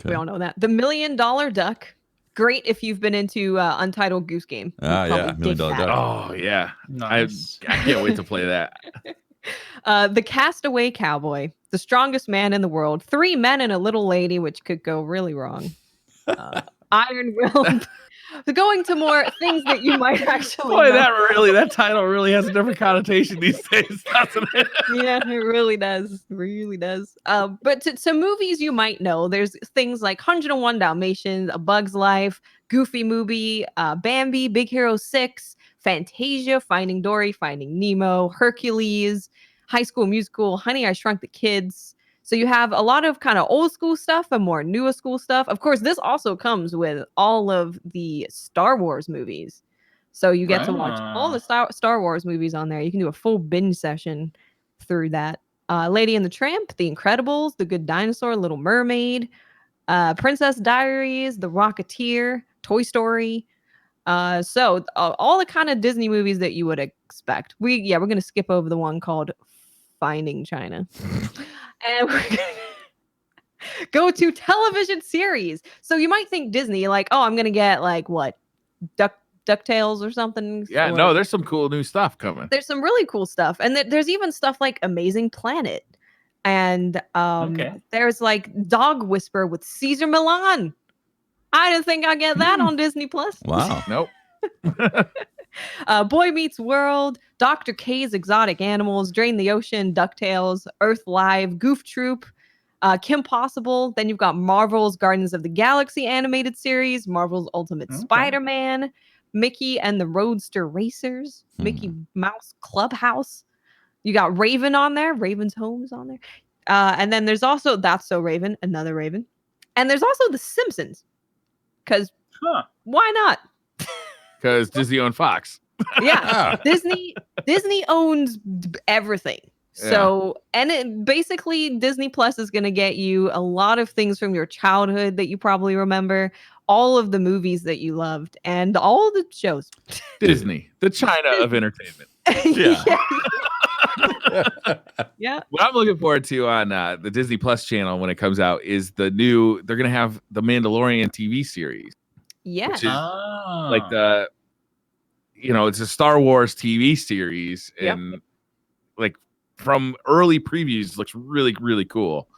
S2: Okay.
S3: We all know that. The $1 Million Duck. Great if you've been into Untitled Goose Game.
S2: Yeah, $1 Million Duck.
S1: Oh yeah,
S4: Nice.
S1: I can't wait to play that.
S3: The Castaway Cowboy, The Strongest Man in the World, 3 Men and a Little Lady, which could go really wrong. Iron Will. Going to more things that you might actually
S1: Boy,
S3: know.
S1: that title really has a different connotation these days, doesn't it?
S3: Yeah, it really does. It really does. But to movies you might know, there's things like 101 Dalmatians, A Bug's Life, Goofy Movie, Bambi, Big Hero 6, Fantasia, Finding Dory, Finding Nemo, Hercules, High School Musical, Honey, I Shrunk the Kids. So you have a lot of kind of old school stuff and more newer school stuff. Of course, this also comes with all of the Star Wars movies. So you get to watch all the Star Wars movies on there. You can do a full binge session through that. Lady and the Tramp, The Incredibles, The Good Dinosaur, Little Mermaid, Princess Diaries, The Rocketeer, Toy Story. So all the kind of Disney movies that you would expect. We're going to skip over the one called Finding China. And we're going to go to television series. So you might think Disney, like, oh, I'm going to get like what? DuckTales or something.
S1: Yeah,
S3: or,
S1: no, there's some cool new stuff coming.
S3: there's some really cool stuff, and there's even stuff like Amazing Planet, and there's like Dog Whisper with Caesar Milan. I didn't think I'd get that on Disney Plus.
S2: Wow.
S1: Nope.
S3: Boy Meets World, Dr. K's Exotic Animals, Drain the Ocean, DuckTales, Earth Live, Goof Troop, Kim Possible. Then you've got Marvel's Guardians of the Galaxy animated series, Marvel's Ultimate Spider-Man, Mickey and the Roadster Racers, Mickey Mouse Clubhouse. You got Raven on there. Raven's Home is on there. And then there's also That's So Raven, another Raven. And there's also The Simpsons. Because why not?
S1: Because Disney owned Fox.
S3: Yeah. Disney owns everything. So, and it basically Disney Plus is going to get you a lot of things from your childhood that you probably remember, all of the movies that you loved, and all the shows.
S1: Disney, the China of entertainment.
S3: Yeah.
S1: What I'm looking forward to on the Disney Plus channel when it comes out is they're going to have the Mandalorian TV series.
S3: Yeah.
S1: Which is like it's a Star Wars TV series, and like from early previews looks really, really cool.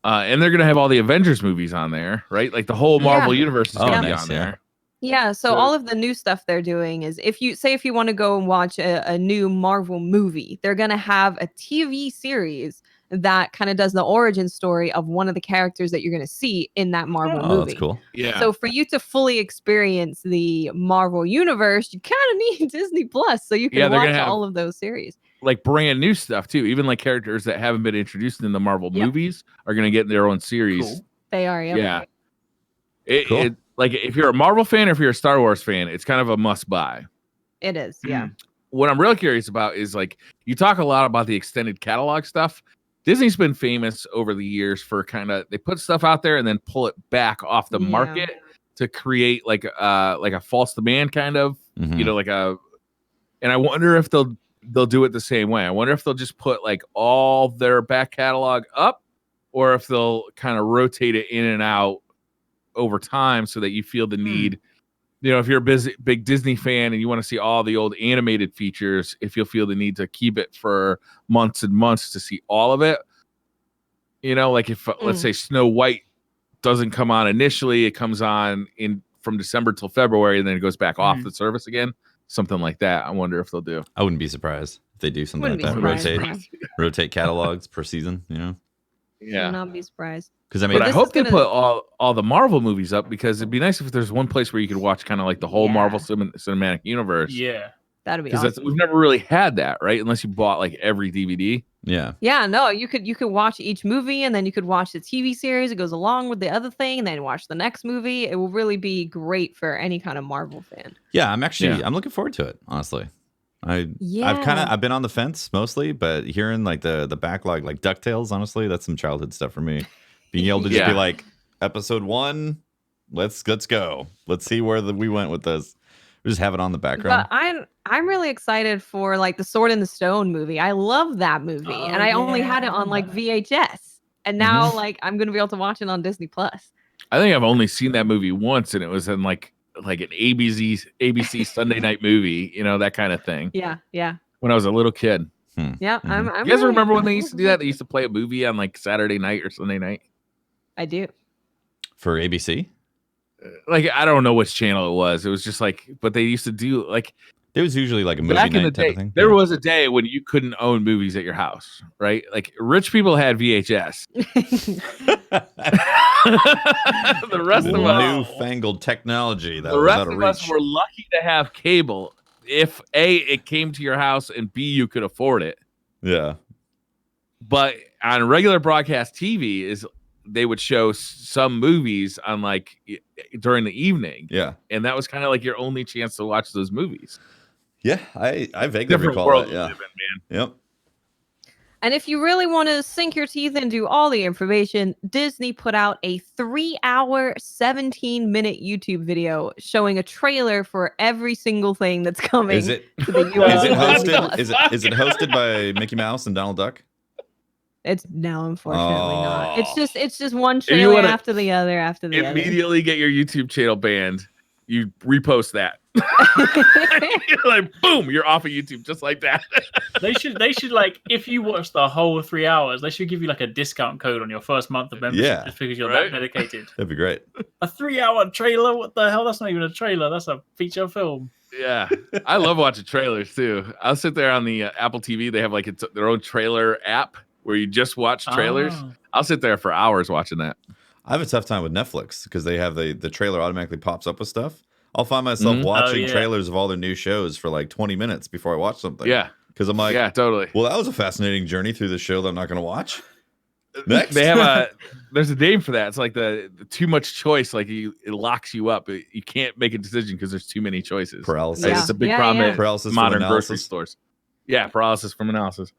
S1: And they're going to have all the Avengers movies on there, right? Like the whole Marvel universe is going to be on there.
S3: Yeah, so all of the new stuff they're doing is if you want to go and watch a new Marvel movie, they're going to have a TV series that kind of does the origin story of one of the characters that you're going to see in that Marvel movie.
S2: Oh, that's cool.
S1: Yeah.
S3: So for you to fully experience the Marvel universe, you kind of need Disney Plus so you can watch all of those series.
S1: Like brand new stuff too. Even like characters that haven't been introduced in the Marvel movies are going to get their own series.
S4: Cool.
S3: They are,
S1: Yeah.
S2: Cool.
S1: Like if you're a Marvel fan or if you're a Star Wars fan, it's kind of a must buy.
S3: It is, yeah.
S1: What I'm really curious about is like you talk a lot about the extended catalog stuff. Disney's been famous over the years for they put stuff out there and then pull it back off the market to create like a false demand kind of, and I wonder if they'll do it the same way. I wonder if they'll just put like all their back catalog up, or if they'll kind of rotate it in and out over time so that you feel the need. If you're a big Disney fan and you want to see all the old animated features, if you'll feel the need to keep it for months and months to see all of it, like if let's say Snow White doesn't come on initially, it comes on from December till February, and then it goes back off the service again, something like that. I wonder if they'll do.
S2: I wouldn't be surprised if they do something like that. Rotate catalogs per season.
S3: Yeah, would not be surprised.
S2: Because I
S1: hope they put all the Marvel movies up, because it'd be nice if there's one place where you could watch kind of like the whole Marvel cinematic universe.
S4: Yeah,
S3: that'd be awesome.
S1: Because we've never really had that, right? Unless you bought like every DVD.
S2: Yeah.
S3: Yeah, no, you could watch each movie, and then you could watch the TV series. It goes along with the other thing, and then watch the next movie. It will really be great for any kind of Marvel fan.
S2: Yeah, I'm looking forward to it, honestly. I've been on the fence mostly, but hearing like the backlog, like DuckTales, honestly, that's some childhood stuff for me. Being able to just be like, episode 1, let's go. Let's see where we went with this. We just have it on the background.
S3: But I'm really excited for like the Sword in the Stone movie. I love that movie, and I only had it on like VHS, and now like I'm gonna be able to watch it on Disney Plus.
S1: I think I've only seen that movie once, and it was in like an ABC Sunday night movie, that kind of thing.
S3: Yeah.
S1: When I was a little kid.
S3: Yeah, I'm
S1: you guys remember when they used to do that? They used to play a movie on like Saturday night or Sunday night.
S3: I do.
S2: For ABC?
S1: Like, I don't know which channel it was. It was just like, but they used to do like.
S2: There was usually like a movie
S1: back
S2: night
S1: in the
S2: type
S1: day.
S2: of thing.
S1: There was a day when you couldn't own movies at your house, right? Like rich people had VHS. The rest of us,
S2: newfangled technology.
S1: The rest of us were lucky to have cable. If A, it came to your house, and B, you could afford it.
S2: Yeah.
S1: But on regular broadcast TV, they would show some movies on like during the evening.
S2: Yeah.
S1: And that was kind of like your only chance to watch those movies.
S2: Yeah, I vaguely recall that. Yeah. Yep.
S3: And if you really want to sink your teeth into all the information, Disney put out a 3-hour, 17-minute YouTube video showing a trailer for every single thing that's coming.
S2: Is it
S3: to the US
S2: is it hosted? Is it hosted by Mickey Mouse and Donald Duck?
S3: It's no, unfortunately not. It's just one trailer after the other.
S1: Immediately get your YouTube channel banned. You repost that. You're like, boom, you're off of YouTube just like that.
S4: They should like, if you watch the whole 3 hours, they should give you like a discount code on your first month of membership
S2: Yeah.
S4: just because you're
S1: Right.
S4: that dedicated.
S2: That'd be great.
S4: A 3-hour trailer? What the hell? That's not even a trailer. That's a feature film.
S1: Yeah, I love watching trailers too. I'll sit there on the Apple TV. They have like their own trailer app where you just watch trailers.
S4: Oh.
S1: I'll sit there for hours watching that.
S2: I have a tough time with Netflix because they have the trailer automatically pops up with stuff. I'll find myself watching
S4: yeah.
S2: trailers of all their new shows for like 20 minutes before I watch something.
S1: Yeah,
S2: Because I'm like,
S1: yeah, totally.
S2: well, that was a fascinating journey through the show that I'm not going to watch. Next.
S1: They have there's a name for that. It's like the too much choice. Like it locks you up. You can't make a decision because there's too many choices.
S2: Paralysis.
S3: Yeah.
S1: It's a big
S3: Yeah,
S1: problem
S3: yeah.
S1: at
S2: Paralysis from
S1: modern
S2: analysis.
S1: grocery stores. Yeah, paralysis from analysis.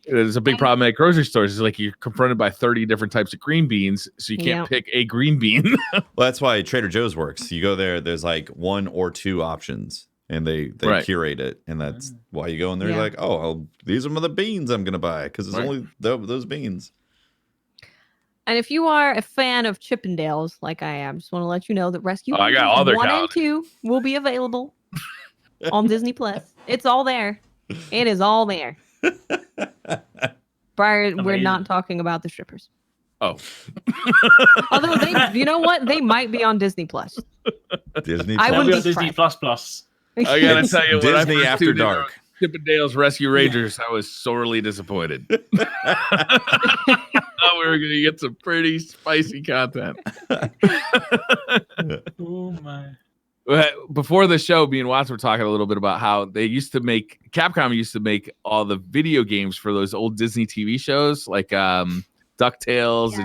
S1: There's a big problem at grocery stores. It's like you're confronted by 30 different types of green beans, so you can't
S3: Yeah.
S1: pick a green bean.
S2: Well, that's why Trader Joe's works. You go there, there's like 1 or 2 options, and they
S1: Right.
S2: curate it, and that's why you go in there.
S3: Yeah.
S2: You're like, oh, these are the beans I'm gonna buy because it's
S1: Right.
S2: only those beans.
S3: And if you are a fan of Chippendales, like I am, just want to let you know that Rescue
S1: Oh, I got
S3: Rangers
S1: all their
S3: 1 and
S1: calendars.
S3: 2 will be available on Disney Plus. It's all there. It is all there. We're
S4: Amazing.
S3: not talking about the strippers.
S1: Oh,
S3: Although you know what? They might be on Disney Plus.
S2: Disney.
S3: I
S4: They'll
S3: wouldn't
S4: be
S3: be
S4: on Disney
S3: surprised.
S4: Plus Plus.
S1: I gotta
S2: It's
S1: tell you, when I
S2: Disney
S1: first
S2: After
S1: tuned in
S2: Dark.
S1: on Chippendales Rescue Rangers, I was sorely disappointed. Oh, we were gonna get some pretty spicy content.
S4: Oh my.
S1: Before the show, me and Watts were talking a little bit about how Capcom used to make all the video games for those old Disney TV shows, like DuckTales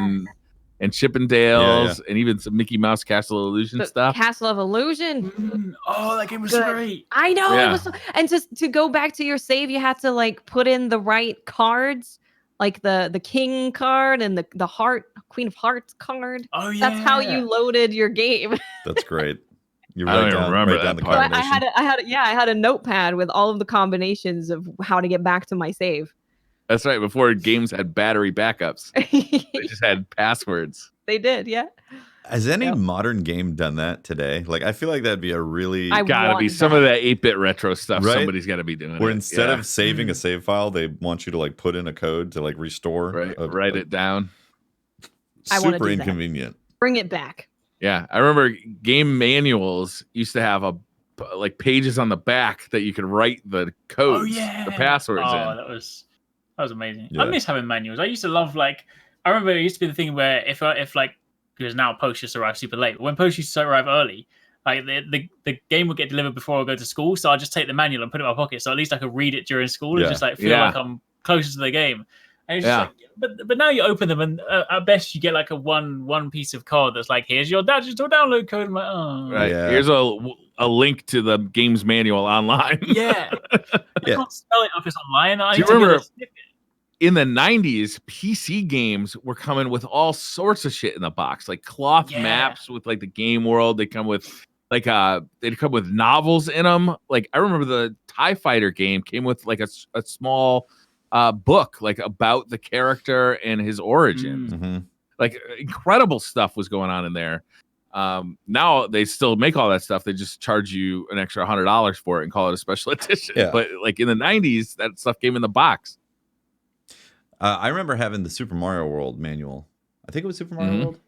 S1: and Chippendales, and even some Mickey Mouse Castle of Illusion
S3: The
S1: stuff.
S3: Castle of Illusion.
S4: Oh, that game was
S3: Good.
S4: great.
S3: I know.
S1: Yeah.
S3: It was and just to go back to your save, you had to like put in the right cards, like the king card and the heart Queen of Hearts card.
S4: Oh yeah.
S3: That's how you loaded your game.
S2: That's great. You
S1: I don't
S2: write
S1: even
S2: down,
S1: remember
S2: write down
S1: that
S2: the
S1: part.
S3: But
S2: combination.
S3: I had a notepad with all of the combinations of how to get back to my save.
S1: That's right. Before games had battery backups, they just had passwords.
S3: They did, yeah.
S2: Has any
S3: Yep.
S2: modern game done that today? Like, I feel like that'd be a really
S3: I
S1: Gotta be
S3: want
S1: some of that 8-bit retro stuff.
S2: Right?
S1: Somebody's got to be doing
S2: where
S1: it.
S2: instead
S1: Yeah.
S2: of saving a save file, they want you to like put in a code to like restore.
S1: write it down.
S3: I wanna
S2: Super
S3: do that.
S2: inconvenient.
S3: Bring it back.
S1: Yeah, I remember game manuals used to have like pages on the back that you could write the codes,
S4: Oh yeah.
S1: the passwords
S4: Oh,
S1: in.
S4: that was amazing.
S2: Yeah.
S4: I miss having manuals. I used to love like I remember it used to be the thing where if like because now post just arrive super late, but when post used to arrive early, like the game would get delivered before I go to school, so I just take the manual and put it in my pocket, so at least I could read it during school
S2: Yeah.
S4: and just like feel
S1: Yeah.
S4: like I'm closer to the game. And it's
S1: Yeah.
S4: just like, but now you open them and at best you get like a one piece of code that's like, here's your digital download code. I'm like, oh
S1: Right.
S2: Yeah.
S1: Here's a link to the game's manual online.
S4: yeah. I
S2: Yeah.
S4: can't spell it if it's online. I
S1: Do you
S4: need to get
S1: remember-
S4: a snippet.
S1: In the 90s, PC games were coming with all sorts of shit in the box, like cloth
S4: Yeah.
S1: maps with like the game world. They come with like they'd come with novels in them. Like I remember the TIE Fighter game came with like a small book like about the character and his origin.
S2: Mm-hmm.
S1: Like incredible stuff was going on in there. Now they still make all that stuff. They just charge you an extra $100 for it and call it a special edition.
S2: Yeah.
S1: But like in the 90s, that stuff came in the box.
S2: I remember having the Super Mario World manual. I think it was Super Mario
S1: Mhm.
S2: World.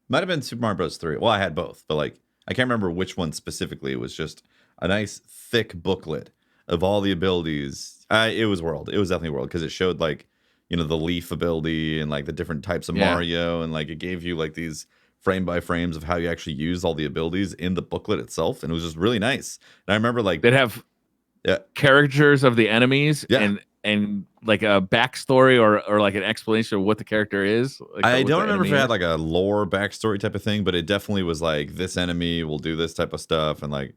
S2: Might have been Super Mario Bros. 3. Well, I had both, but like I can't remember which one specifically. It was just a nice thick booklet of all the abilities. It was World. It was definitely World because it showed like, you know, the leaf ability and like the different types of
S1: Yeah.
S2: Mario, and like it gave you like these frame by frames of how you actually use all the abilities in the booklet itself, and it was just really nice. And I remember like
S1: They'd have
S2: Yeah.
S1: caricatures of the enemies
S2: Yeah.
S1: and like a backstory or like an explanation of what the character is. Like,
S2: I
S1: what
S2: don't
S1: the
S2: remember if
S1: enemy
S2: it had
S1: is.
S2: like a lore backstory type of thing, but it definitely was like this enemy will do this type of stuff, and like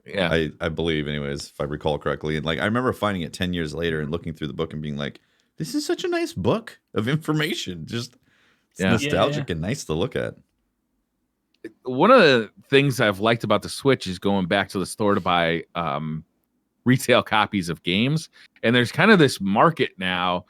S1: Yeah.
S2: I believe, anyways, if I recall correctly. And like I remember finding it 10 years later and looking through the book and being like, this is such a nice book of information. Just it's
S1: Yeah.
S2: nostalgic
S4: Yeah.
S2: and nice to look at.
S1: One of the things I've liked about the Switch is going back to the store to buy retail copies of games. And there's kind of this market now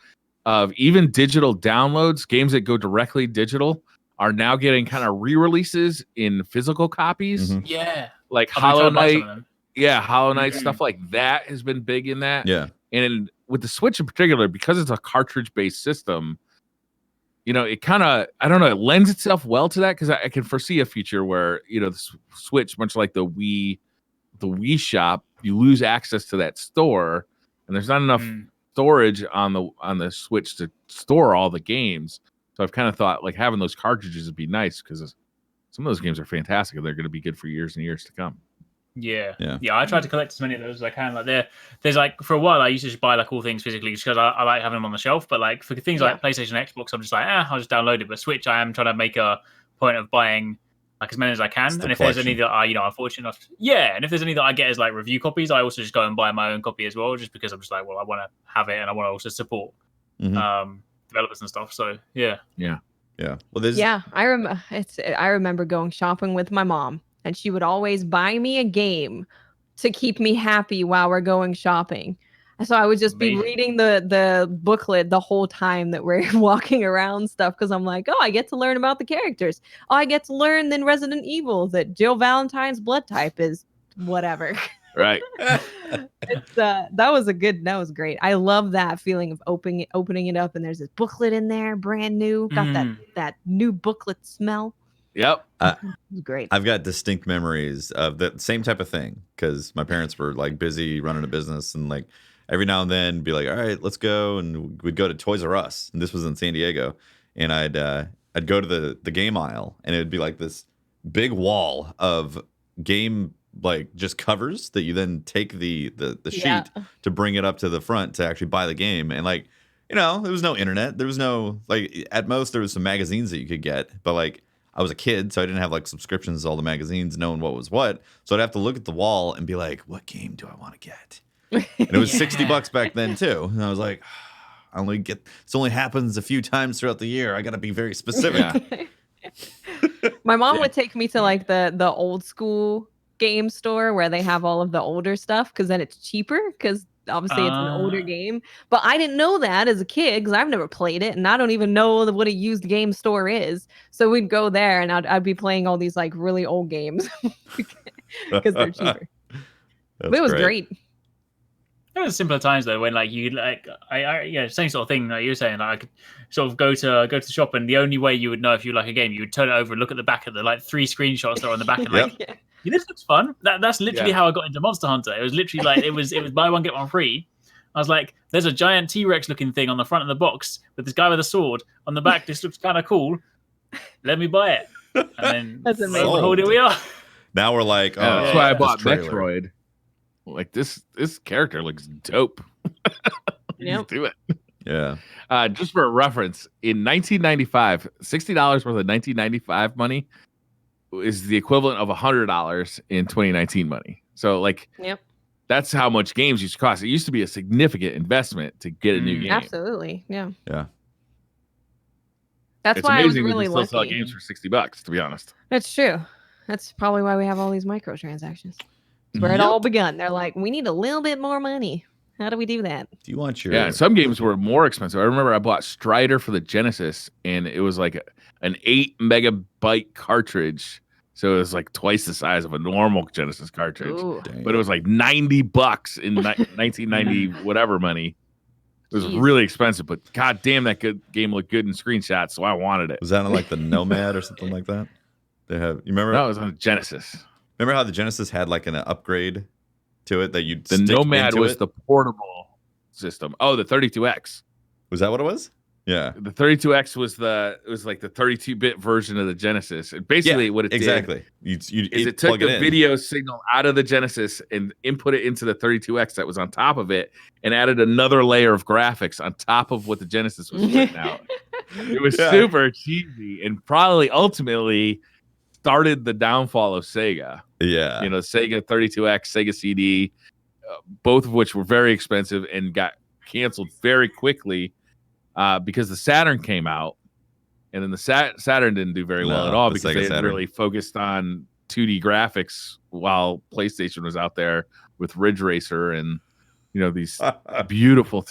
S1: of even digital downloads. Games that go directly digital are now getting kind of re-releases in physical copies.
S2: Mhm.
S4: Yeah.
S1: Like
S4: I've been
S1: Hollow
S4: trying to buy some
S1: Knight.
S4: of them.
S1: Yeah, Hollow Knight, stuff like that has been big in that.
S2: Yeah.
S1: And with the Switch in particular, because it's a cartridge-based system, you know, it kind of, I don't know, it lends itself well to that, because I can foresee a future where, you know, the Switch, much like the Wii shop, you lose access to that store, and there's not enough storage on the Switch to store all the games. So I've kind of thought like having those cartridges would be nice, because some of those games are fantastic and they're going to be good for years and years to come.
S4: Yeah. I try to collect as many of those as I can. Like there's like, for a while I used to just buy like all things physically just because I like having them on the shelf. But like for things like PlayStation, Xbox, I'm just like, I'll just download it. But Switch, I am trying to make a point of buying like as many as I can. And if there's any that are, you know, unfortunate enough, and if there's any that I get as like review copies, I also just go and buy my own copy as well, just because I'm just like, well, I want to have it and I want to also support developers and stuff. So yeah.
S2: Well, there's
S3: I remember going shopping with my mom, and she would always buy me a game to keep me happy while we're going shopping. And so I would just be reading the booklet the whole time that we're walking around stuff, because I'm like, I get to learn about the characters. I get to learn in Resident Evil that Jill Valentine's blood type is whatever.
S1: Right.
S3: That was great. I love that feeling of opening it up, and there's this booklet in there, brand new, got that new booklet smell.
S1: Yep.
S3: It was great.
S2: I've got distinct memories of the same type of thing, because my parents were like busy running a business, and like every now and then be like, all right, let's go. And we'd go to Toys R Us, and this was in San Diego. And I'd go to the game aisle, and it would be like this big wall of game, like just covers that you then take the sheet to bring it up to the front to actually buy the game. And like, you know, there was no internet. There was no, like, at most there was some magazines that you could get, but like I was a kid, so I didn't have like subscriptions to all the magazines knowing what was what. So I'd have to look at the wall and be like, what game do I want to get? And it was $60 back then too. And I was like, this only happens a few times throughout the year. I got to be very specific.
S3: My mom would take me to like the old school game store where they have all of the older stuff, because then it's cheaper, because obviously it's an older game. But I didn't know that as a kid, because I've never played it, and I don't even know what a used game store is. So we'd go there, and I'd be playing all these like really old games because they're cheaper. But it was great.
S4: It was simpler times though, when like you like same sort of thing like you were saying. Like I could sort of go to the shop, and the only way you would know if you like a game, you would turn it over and look at the back of the like 3 screenshots that are on the back, and like, this looks fun. That's literally how I got into Monster Hunter. It was literally like it was buy one get one free. I was like, there's a giant T-Rex looking thing on the front of the box with this guy with a sword on the back. This looks kind of cool. Let me buy it. And then
S3: that's amazing.
S4: Oh, here we are.
S2: Now we're like,
S1: that's why I bought Metroid. Like this character looks dope. Just do it.
S2: Yeah.
S1: Just for a reference, in 1995, $60 worth of 1995 money is the equivalent of $100 in 2019 money. So like, that's how much games used to cost. It used to be a significant investment to get a new game.
S3: Absolutely. Yeah. That's
S1: it's
S3: why
S1: amazing
S3: I was really
S1: we still sell games for $60, to be honest.
S3: That's true. That's probably why we have all these microtransactions. It's where it all begun. They're like, we need a little bit more money. How do we do that?
S2: Do you want your...
S1: Yeah, some games were more expensive. I remember I bought Strider for the Genesis, and it was like an 8 megabyte cartridge. So it was like twice the size of a normal Genesis cartridge. But it was like $90 in 1990 whatever money. It was really expensive, but god damn, that game looked good in screenshots, so I wanted it.
S2: Was that on like the Nomad or something like that? You remember?
S1: No, it was on Genesis.
S2: Remember how the Genesis had like an upgrade to it that you'd
S1: the Nomad was the portable system. Oh, the 32X.
S2: Was that what it was? Yeah.
S1: The 32X was like the 32-bit version of the Genesis. And basically what it did it took the video signal out of the Genesis and input it into the 32X that was on top of it, and added another layer of graphics on top of what the Genesis was putting out. It was super cheesy, and probably ultimately started the downfall of Sega.
S2: Yeah.
S1: Sega 32X, Sega CD, both of which were very expensive and got canceled very quickly because the Saturn came out, and then the Saturn didn't do very well at all because they had really focused on 2D graphics while PlayStation was out there with Ridge Racer and these beautiful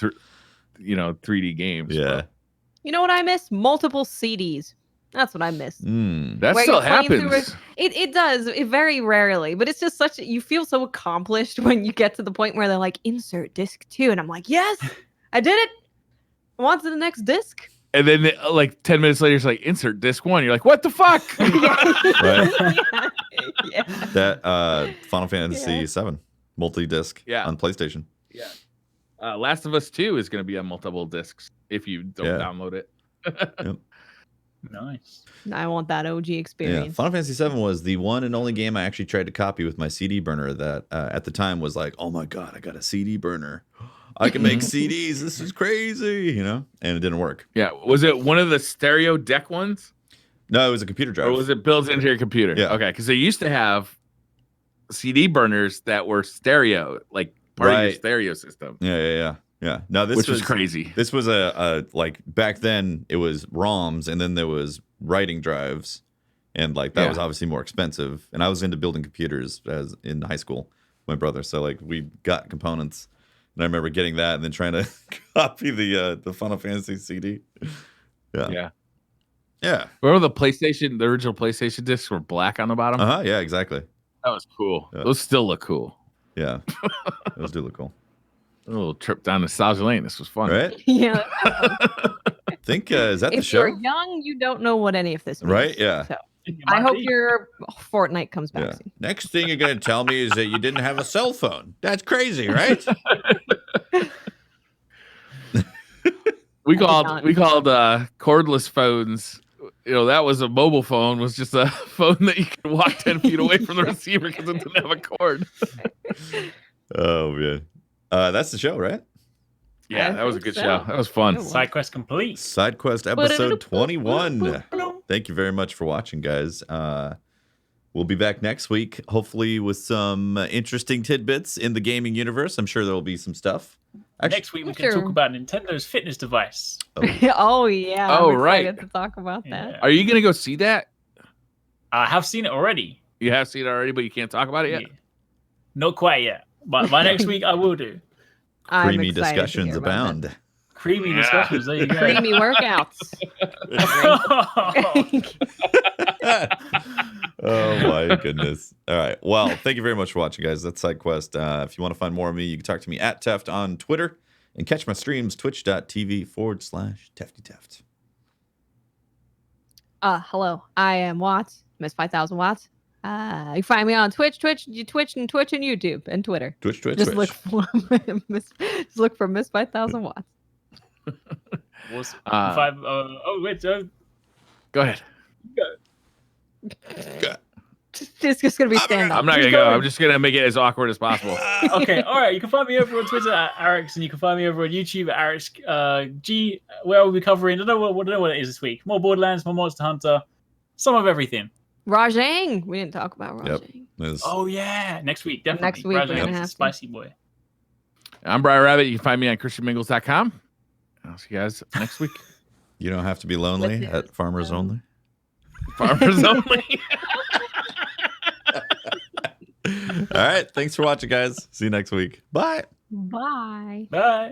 S1: 3D games.
S2: Yeah.
S3: You know what I miss? Multiple CDs. That's what I miss.
S1: That
S3: Where
S1: still
S3: you're playing through
S1: happens.
S3: It does. It very rarely, but it's just you feel so accomplished when you get to the point where they're like, insert disc 2. And I'm like, yes, I did it. I want to the next disc.
S1: And then like 10 minutes later, it's like insert disc 1. You're like, what the fuck?
S2: Right.
S3: Yeah.
S2: That Final Fantasy 7 multi-disc
S1: Yeah.
S2: on PlayStation.
S1: Yeah. Last of Us 2 is going to be on multiple discs if you don't download it.
S2: Yep.
S4: Nice.
S3: I want that OG
S2: Yeah,
S3: experience.
S2: Final Fantasy 7 was the one and only game I actually tried to copy with my CD burner that at the time was like, oh my God, I got a CD burner. I can make CDs. This is crazy, you know? And it didn't work.
S1: Yeah. Was it one of the stereo deck ones?
S2: No, it was a computer drive.
S1: Or was it built into your computer?
S2: Yeah.
S1: Okay. Because they used to have CD burners that were stereo, like part of your stereo system.
S2: Yeah. No, this
S1: which was crazy.
S2: This was a like back then it was ROMs and then there was writing drives. And like that was obviously more expensive. And I was into building computers as in high school with my brother. So like we got components. And I remember getting that and then trying to copy the Final Fantasy CD. Yeah.
S1: Remember the original PlayStation discs were black on the bottom?
S2: Yeah, exactly.
S1: That was cool.
S2: Yeah.
S1: Those still look cool.
S2: Yeah. Those do look cool.
S1: A little trip down nostalgia lane. This was fun.
S2: Right?
S3: Yeah.
S2: I think is that the
S3: If
S2: show?
S3: you're young, you don't know what any of this means.
S2: Right? Yeah.
S3: So I hope your Fortnite comes back soon.
S2: Next thing you're going to tell me is that you didn't have a cell phone. That's crazy, right?
S1: We called cordless phones. You know, that was a mobile phone. Was just a phone that you could walk 10 feet away from the receiver because it didn't have a cord.
S2: Oh man, that's the show, right?
S1: Yeah,
S3: I
S1: that was a
S3: think
S1: good
S3: so.
S1: show. That was fun.
S3: It was.
S4: SideQuest complete.
S2: SideQuest episode 21. Thank you very much for watching, guys. We'll be back next week, hopefully with some interesting tidbits in the gaming universe. I'm sure there will be some stuff.
S4: Next week we can talk about Nintendo's fitness device.
S3: Oh yeah.
S1: Oh,
S3: I'm
S1: right.
S3: excited to talk about that.
S4: Yeah.
S1: Are you gonna go see that?
S4: I have seen it already.
S1: You have seen it already, but you can't talk about it yet.
S4: Yeah. Not quite yet, but by next week I will do.
S3: I'm
S2: Creamy
S3: excited to
S2: discussions
S3: hear about
S2: abound.
S4: Creamy
S1: Yeah.
S4: discussions. There you
S3: that.
S4: go.
S3: Creamy workouts.
S2: Oh my goodness. All right. Well, thank you very much for watching, guys. That's SideQuest. If you want to find more of me, you can talk to me at Teft on Twitter and catch my streams twitch.tv/TeftyTeft.
S3: Hello. I am Watts, Miss 5000 Watts. You can find me on Twitch, and YouTube and Twitter.
S2: Twitch.
S3: Just look for Miss 5000 Watts.
S4: What's
S1: Uh,
S4: five? Wait.
S1: Go ahead.
S3: It's just gonna be stand
S1: I'm
S3: up.
S1: not gonna go. I'm just gonna make it as awkward as possible.
S4: Okay, all right. You can find me over on Twitter at Arix, and you can find me over on YouTube at Arix G. Where we'll be covering. I don't know what it is this week. More Borderlands, more Monster Hunter, some of everything.
S3: Rajang. We didn't talk about Rajang.
S4: Oh yeah, next week definitely.
S3: Next week, we're
S4: Rajang,
S3: gonna have to.
S4: spicy boy.
S1: I'm Briar Rabbit. You can find me on ChristianMingles.com. I'll see you guys next week.
S2: You don't have to be lonely at Farmers Only.
S1: Farmers only.
S2: All right. Thanks for watching, guys. See you next week. Bye.
S3: Bye.
S4: Bye.